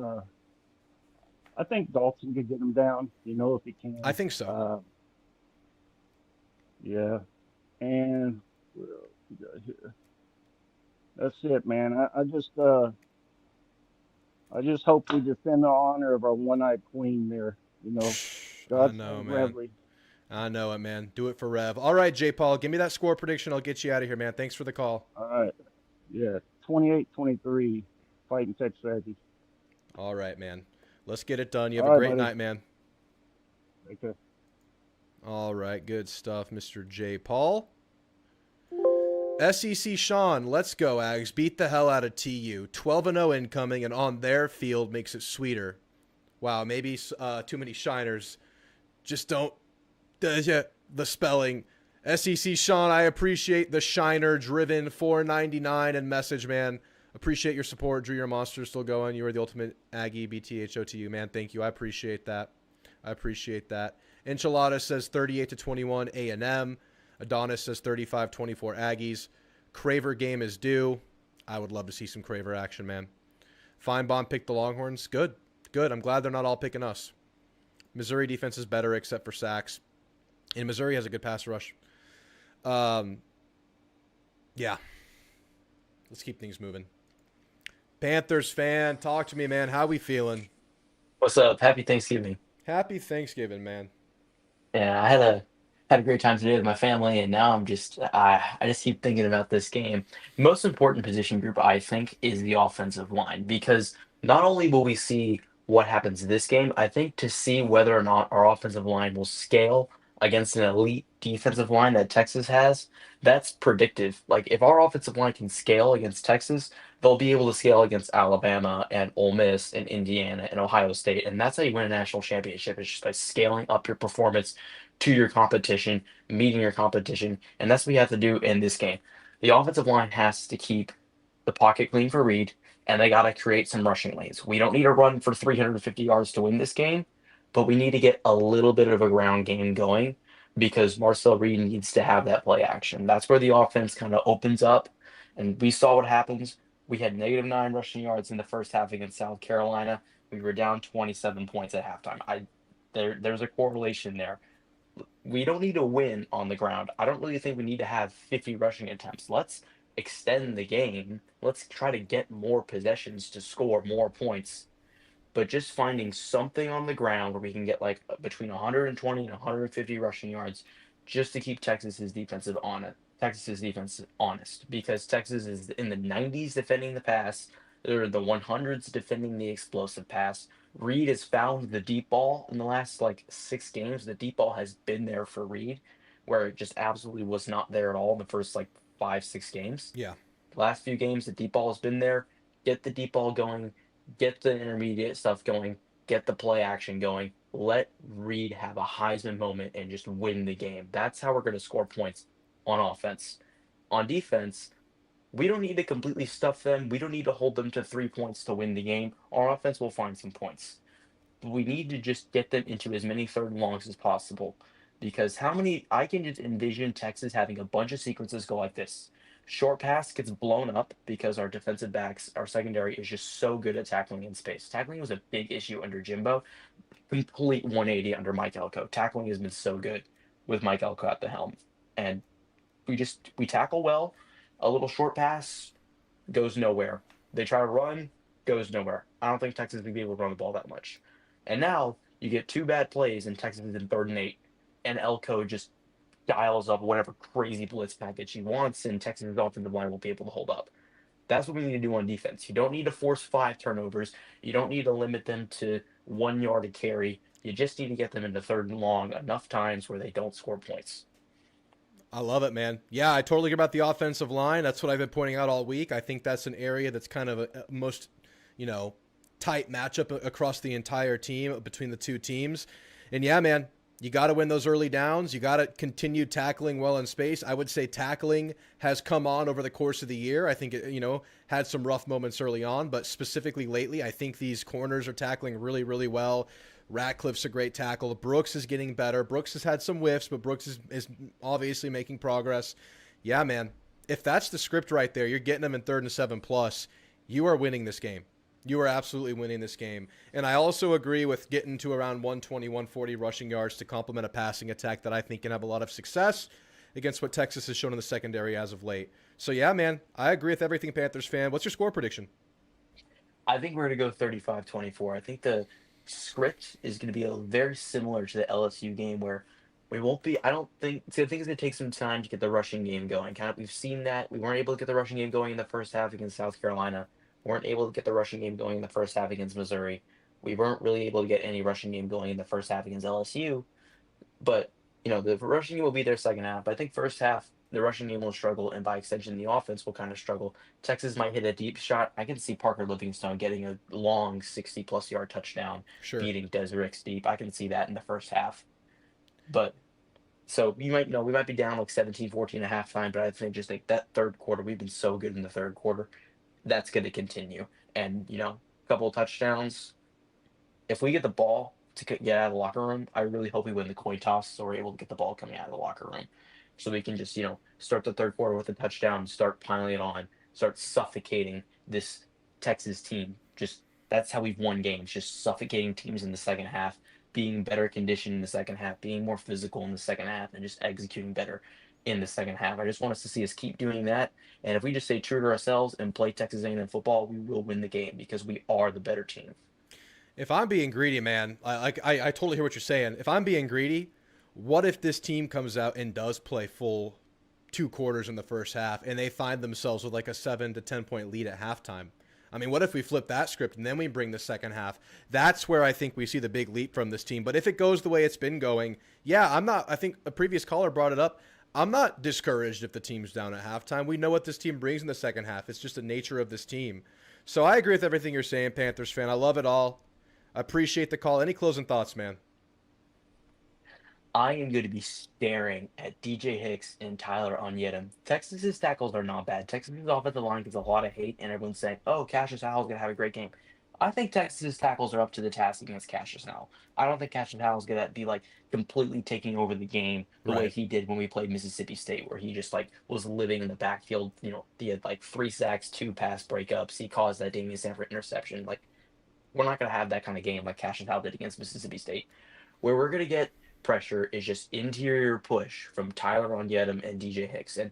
I think Dalton could get him down. If he can. I think so. Yeah, and what else we got here? That's it, man. I just hope we defend the honor of our one-eyed queen there. God I know, save man. Revley. I know it, man. Do it for Rev. All right, J. Paul, give me that score prediction. I'll get you out of here, man. Thanks for the call. All right. Yeah, 28-23, fighting Texas Aggies. All right, man. Let's get it done. You have a great night, man. Okay. All right, good stuff, Mr. J. Paul. SEC Sean, let's go, Ags. Beat the hell out of TU. 12-0 incoming, and on their field makes it sweeter. Wow, maybe too many shiners. Just don't. The spelling. SEC Sean, I appreciate the shiner-driven $4.99 and message, man. Appreciate your support. Drew, your monster still going. You are the ultimate Aggie. BTHOTU, man. Thank you. I appreciate that. Enchilada says 38-21 A&M. Adonis says 35-24 Aggies. Craver game is due. I would love to see some Craver action, man. Feinbaum picked the Longhorns. Good. I'm glad they're not all picking us. Missouri defense is better except for sacks. And Missouri has a good pass rush. Yeah. Let's keep things moving. Panthers fan, talk to me, man. How we feeling? What's up? Happy Thanksgiving. Happy Thanksgiving, man. Yeah, I had a great time today with my family, and now I just keep thinking about this game. Most important position group I think is the offensive line, because not only will we see what happens this game, I think to see whether or not our offensive line will scale against an elite defensive line that Texas has, that's predictive. Like if our offensive line can scale against Texas, they'll be able to scale against Alabama and Ole Miss and Indiana and Ohio State, and that's how you win a national championship. It's just by scaling up your performance to your competition, meeting your competition, and that's what you have to do in this game. The offensive line has to keep the pocket clean for Reed, and they got to create some rushing lanes. We don't need to run for 350 yards to win this game, but we need to get a little bit of a ground game going because Marcel Reed needs to have that play action. That's where the offense kind of opens up. And we saw what happens. We had -9 rushing yards in the first half against South Carolina. We were down 27 points at halftime. There's a correlation there. We don't need to win on the ground. I don't really think we need to have 50 rushing attempts. Let's extend the game. Let's try to get more possessions to score more points. But just finding something on the ground where we can get like between 120 and 150 rushing yards just to keep Texas's defense honest, because Texas is in the 90s defending the pass. They're the 100s defending the explosive pass. Reed has found the deep ball in the last like 6 games. The deep ball has been there for Reed, where it just absolutely was not there at all in the first like 5, 6 games. Yeah. The last few games, the deep ball has been there. Get the deep ball going, get the intermediate stuff going, get the play action going. Let Reed have a Heisman moment and just win the game. That's how we're going to score points on offense. On defense, we don't need to completely stuff them. We don't need to hold them to 3 points to win the game. Our offense will find some points. But we need to just get them into as many third and longs as possible. Because I can just envision Texas having a bunch of sequences go like this. Short pass gets blown up because our defensive backs, our secondary is just so good at tackling in space. Tackling was a big issue under Jimbo. Complete 180 under Mike Elko. Tackling has been so good with Mike Elko at the helm. And we tackle well. A little short pass goes nowhere. They try to run, goes nowhere. I don't think Texas is going to be able to run the ball that much. And now you get 2 bad plays and Texas is in 3rd and 8. And Elko just dials up whatever crazy blitz package he wants, and Texas' offensive line won't be able to hold up. That's what we need to do on defense. You don't need to force 5 turnovers. You don't need to limit them to 1 yard a carry. You just need to get them into 3rd and long enough times where they don't score points. I love it, man. Yeah, I totally agree about the offensive line. That's what I've been pointing out all week. I think that's an area that's kind of a most, tight matchup across the entire team between the two teams. And yeah, man, you got to win those early downs. You got to continue tackling well in space. I would say tackling has come on over the course of the year. I think it, had some rough moments early on, but specifically lately, I think these corners are tackling really, really well. Ratcliffe's a great tackle. Brooks is getting better. Brooks has had some whiffs, but Brooks is obviously making progress. Yeah, man. If that's the script right there, you're getting them in 3rd and 7+. You are winning this game. You are absolutely winning this game. And I also agree with getting to around 120, 140 rushing yards to complement a passing attack that I think can have a lot of success against what Texas has shown in the secondary as of late. So, yeah, man, I agree with everything, Panthers fan. What's your score prediction? I think we're going to go 35-24. I think the script is going to be very similar to the LSU game where we won't be, I think it's going to take some time to get the rushing game going. We've seen that. We weren't able to get the rushing game going in the first half against South Carolina. We weren't able to get the rushing game going in the first half against Missouri. We weren't really able to get any rushing game going in the first half against LSU. But, the rushing game will be their second half. But I think first half, the rushing game will struggle, and by extension, the offense will kind of struggle. Texas might hit a deep shot. I can see Parker Livingstone getting a long 60-plus yard touchdown, beating Desirix deep. I can see that in the first half. But so we might be down like 17-14 at halftime, but I think that third quarter, we've been so good in the third quarter. That's going to continue. And, a couple of touchdowns. If we get the ball to get out of the locker room, I really hope we win the coin toss so we're able to get the ball coming out of the locker room. So we can just, start the third quarter with a touchdown, start piling it on, start suffocating this Texas team. That's how we've won games, just suffocating teams in the second half, being better conditioned in the second half, being more physical in the second half, and just executing better in the second half. I just want us to see us keep doing that. And if we just stay true to ourselves and play Texas A&M football, we will win the game because we are the better team. If I'm being greedy, man, I totally hear what you're saying. If I'm being greedy, what if this team comes out and does play full 2 quarters in the first half and they find themselves with like a 7 to 10 point lead at halftime? I mean, what if we flip that script and then we bring the second half? That's where I think we see the big leap from this team. But if it goes the way it's been going, yeah, I think a previous caller brought it up. I'm not discouraged if the team's down at halftime. We know what this team brings in the second half. It's just the nature of this team. So I agree with everything you're saying, Panthers fan. I love it all. I appreciate the call. Any closing thoughts, man? I am going to be staring at DJ Hicks and Tyler Onyedem. Texas's tackles are not bad. Texas's offensive line gets a lot of hate, and everyone's saying, oh, Cassius Howell's going to have a great game. I think Texas tackles are up to the task against Cassius now. I don't think Cassius Howell is going to be like completely taking over the game the way Right. he did when we played Mississippi State, where he just like was living in the backfield. You know, he had like 3 sacks, 2 pass breakups. He caused that Damian Sanford interception. Like, we're not going to have that kind of game like Cassius Howell did against Mississippi State. Where we're going to get pressure is just interior push from Tyler Onyedem and DJ Hicks. And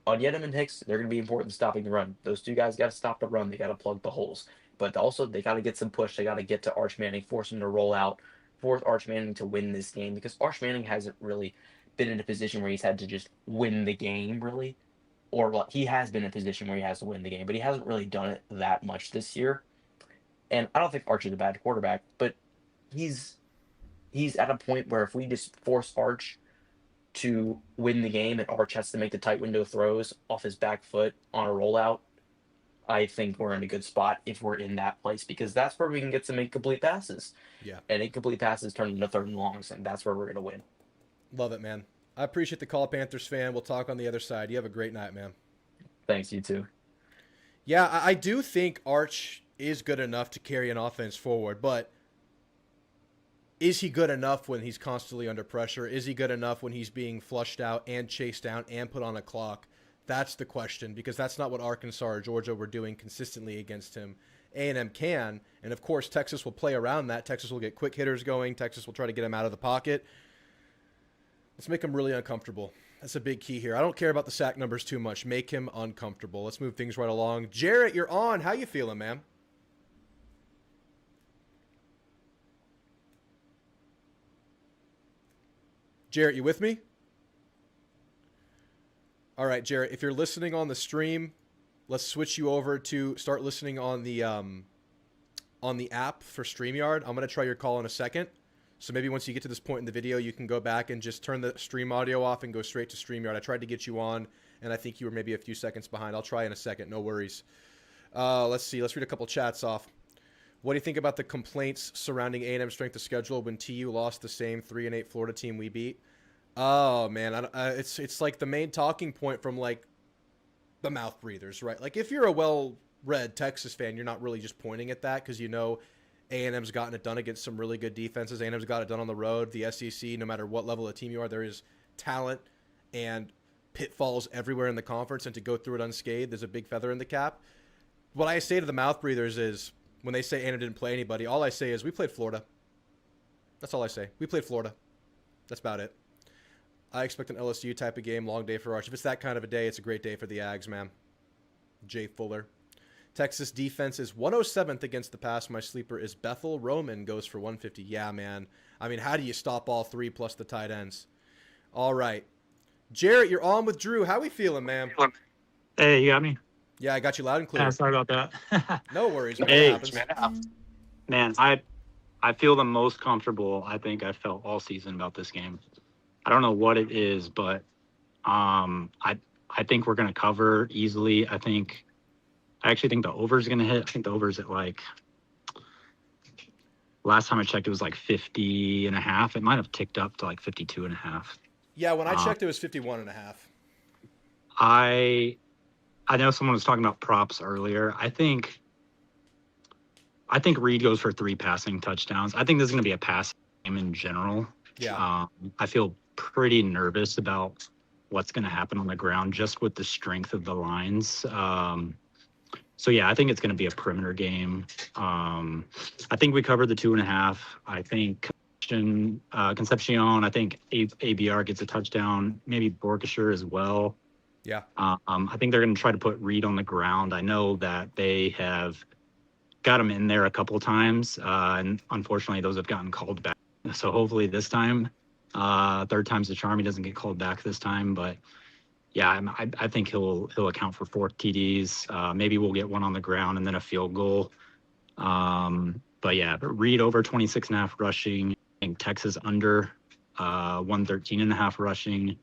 Onyedem and Hicks, they're going to be important in stopping the run. Those two guys got to stop the run. They got to plug the holes. But also, they got to get some push. They got to get to Arch Manning, force him to roll out, force Arch Manning to win this game, because Arch Manning hasn't really been in a position where he's had to just win the game, really. Or well, he has been in a position where he has to win the game, but he hasn't really done it that much this year. And I don't think Arch is a bad quarterback, but he's at a point where if we just force Arch to win the game and Arch has to make the tight window throws off his back foot on a rollout, I think we're in a good spot if we're in that place, because that's where we can get some incomplete passes. Yeah. And incomplete passes turn into 3rd and longs, and that's where we're going to win. Love it, man. I appreciate the call, Panthers fan. We'll talk on the other side. You have a great night, man. Thanks, you too. Yeah, I do think Arch is good enough to carry an offense forward, but is he good enough when he's constantly under pressure? Is he good enough when he's being flushed out and chased down and put on a clock? That's the question, because that's not what Arkansas or Georgia were doing consistently against him. A&M can, and of course Texas will play around that. Texas will get quick hitters going. Texas will try to get him out of the pocket. Let's make him really uncomfortable. That's a big key here. I don't care about the sack numbers too much. Make him uncomfortable. Let's move things right along. Jarrett, you're on. How you feeling, man? Jarrett, you with me? All right, Jarrett, if you're listening on the stream, let's switch you over to start listening on the app for StreamYard. I'm going to try your call in a second. So maybe once you get to this point in the video, you can go back and just turn the stream audio off and go straight to StreamYard. I tried to get you on, and I think you were maybe a few seconds behind. I'll try in a second. No worries. Let's see. Let's read a couple chats off. What do you think about the complaints surrounding A&M strength of schedule when TU lost the same 3-8 Florida team we beat? Oh, man. It's like the main talking point from, like, the mouth breathers, right? Like, if you're a well-read Texas fan, you're not really just pointing at that because you know A&M's gotten it done against some really good defenses. A&M's got it done on the road. The SEC, no matter what level of team you are, there is talent and pitfalls everywhere in the conference, and to go through it unscathed, there's a big feather in the cap. What I say to the mouth breathers is, when they say A&M didn't play anybody, all I say is, we played Florida. That's all I say. We played Florida. That's about it. I expect an LSU type of game, long day for Arch. If it's that kind of a day, it's a great day for the Ags, man. Jay Fuller. Texas defense is 107th against the pass. My sleeper is Bethel. Roman goes for 150. Yeah, man. I mean, how do you stop all three plus the tight ends? All right. Jarrett, you're on with Drew. How we feeling, man? Hey, you got me? Yeah, I got you loud and clear. Yeah, sorry about that. No worries. Man. Hey, Happens. man, I feel the most comfortable I think I felt all season about this game. I don't know what it is, but I think we're going to cover easily. I actually think the over is going to hit. I think the over is at like, last time I checked, it was like 50 and a half. It might have ticked up to like 52 and a half. Yeah, when I checked, it was 51 and a half. I know someone was talking about props earlier. I think Reed goes for 3 passing touchdowns. I think this is going to be a passing game in general. Yeah. I feel pretty nervous about what's going to happen on the ground just with the strength of the lines. So yeah, I think it's going to be a perimeter game. I think we covered the 2.5. I think Concepcion, I think ABR gets a touchdown, maybe Borkshire as well. Yeah. I think they're going to try to put Reed on the ground. I know that they have got him in there a couple times, and unfortunately those have gotten called back. So hopefully this time, 3rd time's the charm, he doesn't get called back this time. But yeah, I think he'll account for 4 TDs. Maybe we'll get one on the ground and then a field goal. But Reed over 26.5 rushing. I think Texas under 113.5 rushing.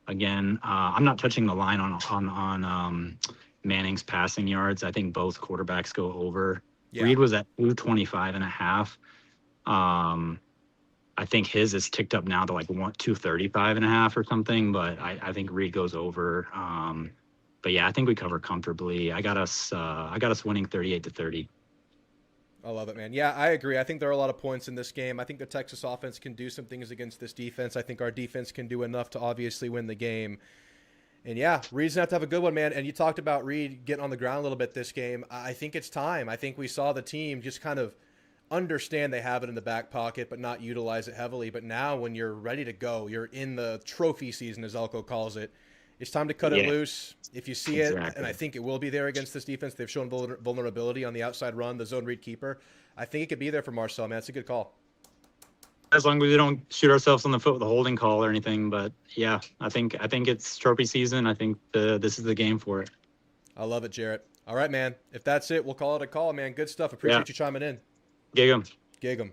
Again, I'm not touching the line on Manning's passing yards. I think both quarterbacks go over. Yeah. Reed was at 225.5. I think his is ticked up now to like 235.5 or something, but I think Reed goes over. But yeah, I think we cover comfortably. I got us winning 38-30. I love it, man. Yeah, I agree. I think there are a lot of points in this game. I think the Texas offense can do some things against this defense. I think our defense can do enough to obviously win the game. And yeah, Reed's going to have a good one, man. And you talked about Reed getting on the ground a little bit this game. I think it's time. I think we saw the team just kind of understand they have it in the back pocket, but not utilize it heavily. But now when you're ready to go, you're in the trophy season, as Elko calls it. It's time to cut it loose. If you see it, and I think it will be there against this defense, they've shown vulnerability on the outside run, the zone read keeper. I think it could be there for Marcel, man. It's a good call. As long as we don't shoot ourselves on the foot with a holding call or anything, but yeah, I think it's trophy season. I think this is the game for it. I love it, Jarrett. All right, man. If that's it, we'll call it a call, man. Good stuff. Appreciate you chiming in. Gig 'em. Gig 'em.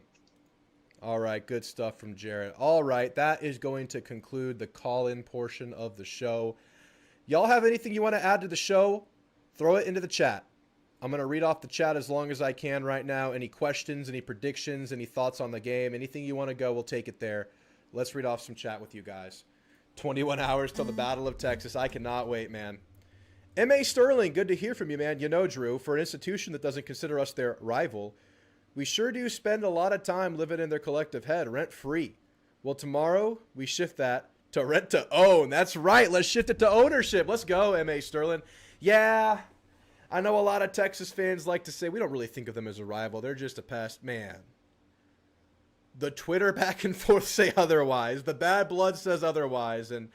All right, good stuff from Jarrett. All right, that is going to conclude the call-in portion of the show. Y'all have anything you want to add to the show? Throw it into the chat. I'm going to read off the chat as long as I can right now. Any questions, any predictions, any thoughts on the game, anything you want to go, we'll take it there. Let's read off some chat with you guys. 21 hours till the Battle of Texas. I cannot wait, man. M.A. Sterling, good to hear from you, man. You know, Drew, for an institution that doesn't consider us their rival, we sure do spend a lot of time living in their collective head, rent-free. Well, tomorrow we shift that to rent to own. That's right. Let's shift it to ownership. Let's go, M.A. Sterling. Yeah, I know a lot of Texas fans like to say we don't really think of them as a rival. They're just a past man. The Twitter back and forth say otherwise. The bad blood says otherwise. And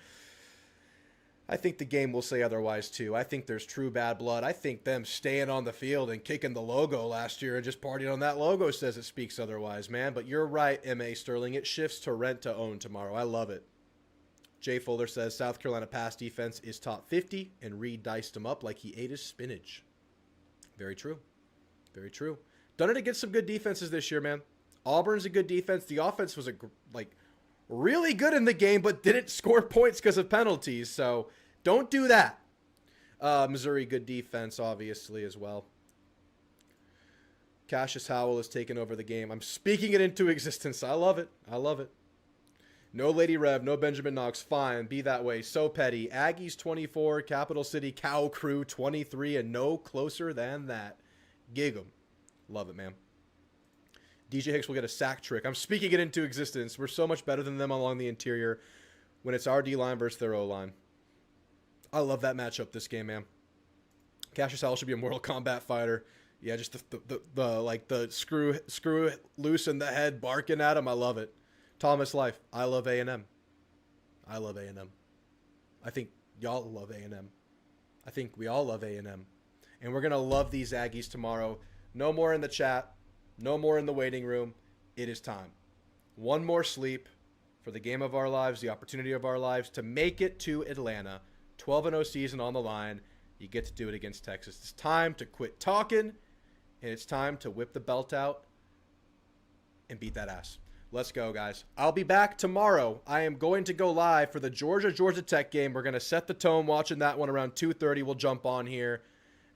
I think the game will say otherwise, too. I think there's true bad blood. I think them staying on the field and kicking the logo last year and just partying on that logo says it speaks otherwise, man. But you're right, M.A. Sterling. It shifts to rent to own tomorrow. I love it. Jay Fuller says South Carolina pass defense is top 50, and Reed diced him up like he ate his spinach. Very true. Very true. Done it against some good defenses this year, man. Auburn's a good defense. The offense was really good in the game, but didn't score points because of penalties. So don't do that. Missouri, good defense, obviously, as well. Cassius Howell has taken over the game. I'm speaking it into existence. I love it. I love it. No Lady Rev, no Benjamin Knox. Fine, be that way. So petty. Aggies 24, Capital City Cow Crew 23, and no closer than that. Gig 'em. Love it, man. DJ Hicks will get a sack trick. I'm speaking it into existence. We're so much better than them along the interior when it's our D-line versus their O-line. I love that matchup this game, man. Cassius Howell should be a Mortal Kombat fighter. Yeah, just the screw loose in the head barking at him. I love it. Thomas Life, I love A&M. I love A&M. I think y'all love A&M. I think we all love A&M. And we're going to love these Aggies tomorrow. No more in the chat. No more in the waiting room. It is time. One more sleep for the game of our lives, the opportunity of our lives to make it to Atlanta. 12-0 season on the line. You get to do it against Texas. It's time to quit talking, and it's time to whip the belt out and beat that ass. Let's go, guys. I'll be back tomorrow. I am going to go live for the Georgia Tech game. We're going to set the tone watching that one around 2:30. We'll jump on here,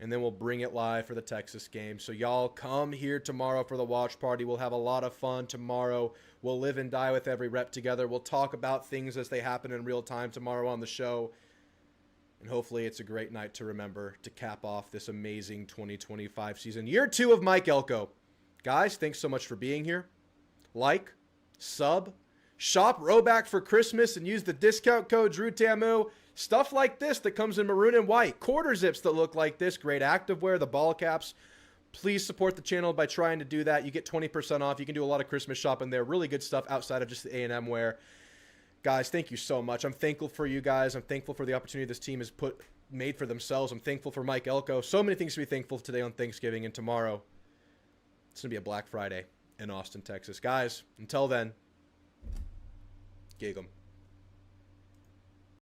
and then we'll bring it live for the Texas game. So y'all come here tomorrow for the watch party. We'll have a lot of fun tomorrow. We'll live and die with every rep together. We'll talk about things as they happen in real time tomorrow on the show. And hopefully it's a great night to remember to cap off this amazing 2025 season. Year 2 of Mike Elko. Guys, thanks so much for being here. Like, sub, shop RHOBACK for Christmas and use the discount code Drewtamu. Stuff like this that comes in maroon and white. Quarter zips that look like this. Great activewear, the ball caps. Please support the channel by trying to do that. You get 20% off. You can do a lot of Christmas shopping there. Really good stuff outside of just the A&M wear. Guys, thank you so much. I'm thankful for you guys. I'm thankful for the opportunity this team has made for themselves. I'm thankful for Mike Elko. So many things to be thankful today on Thanksgiving and tomorrow. It's going to be a Black Friday in Austin, Texas. Guys, until then, gig 'em.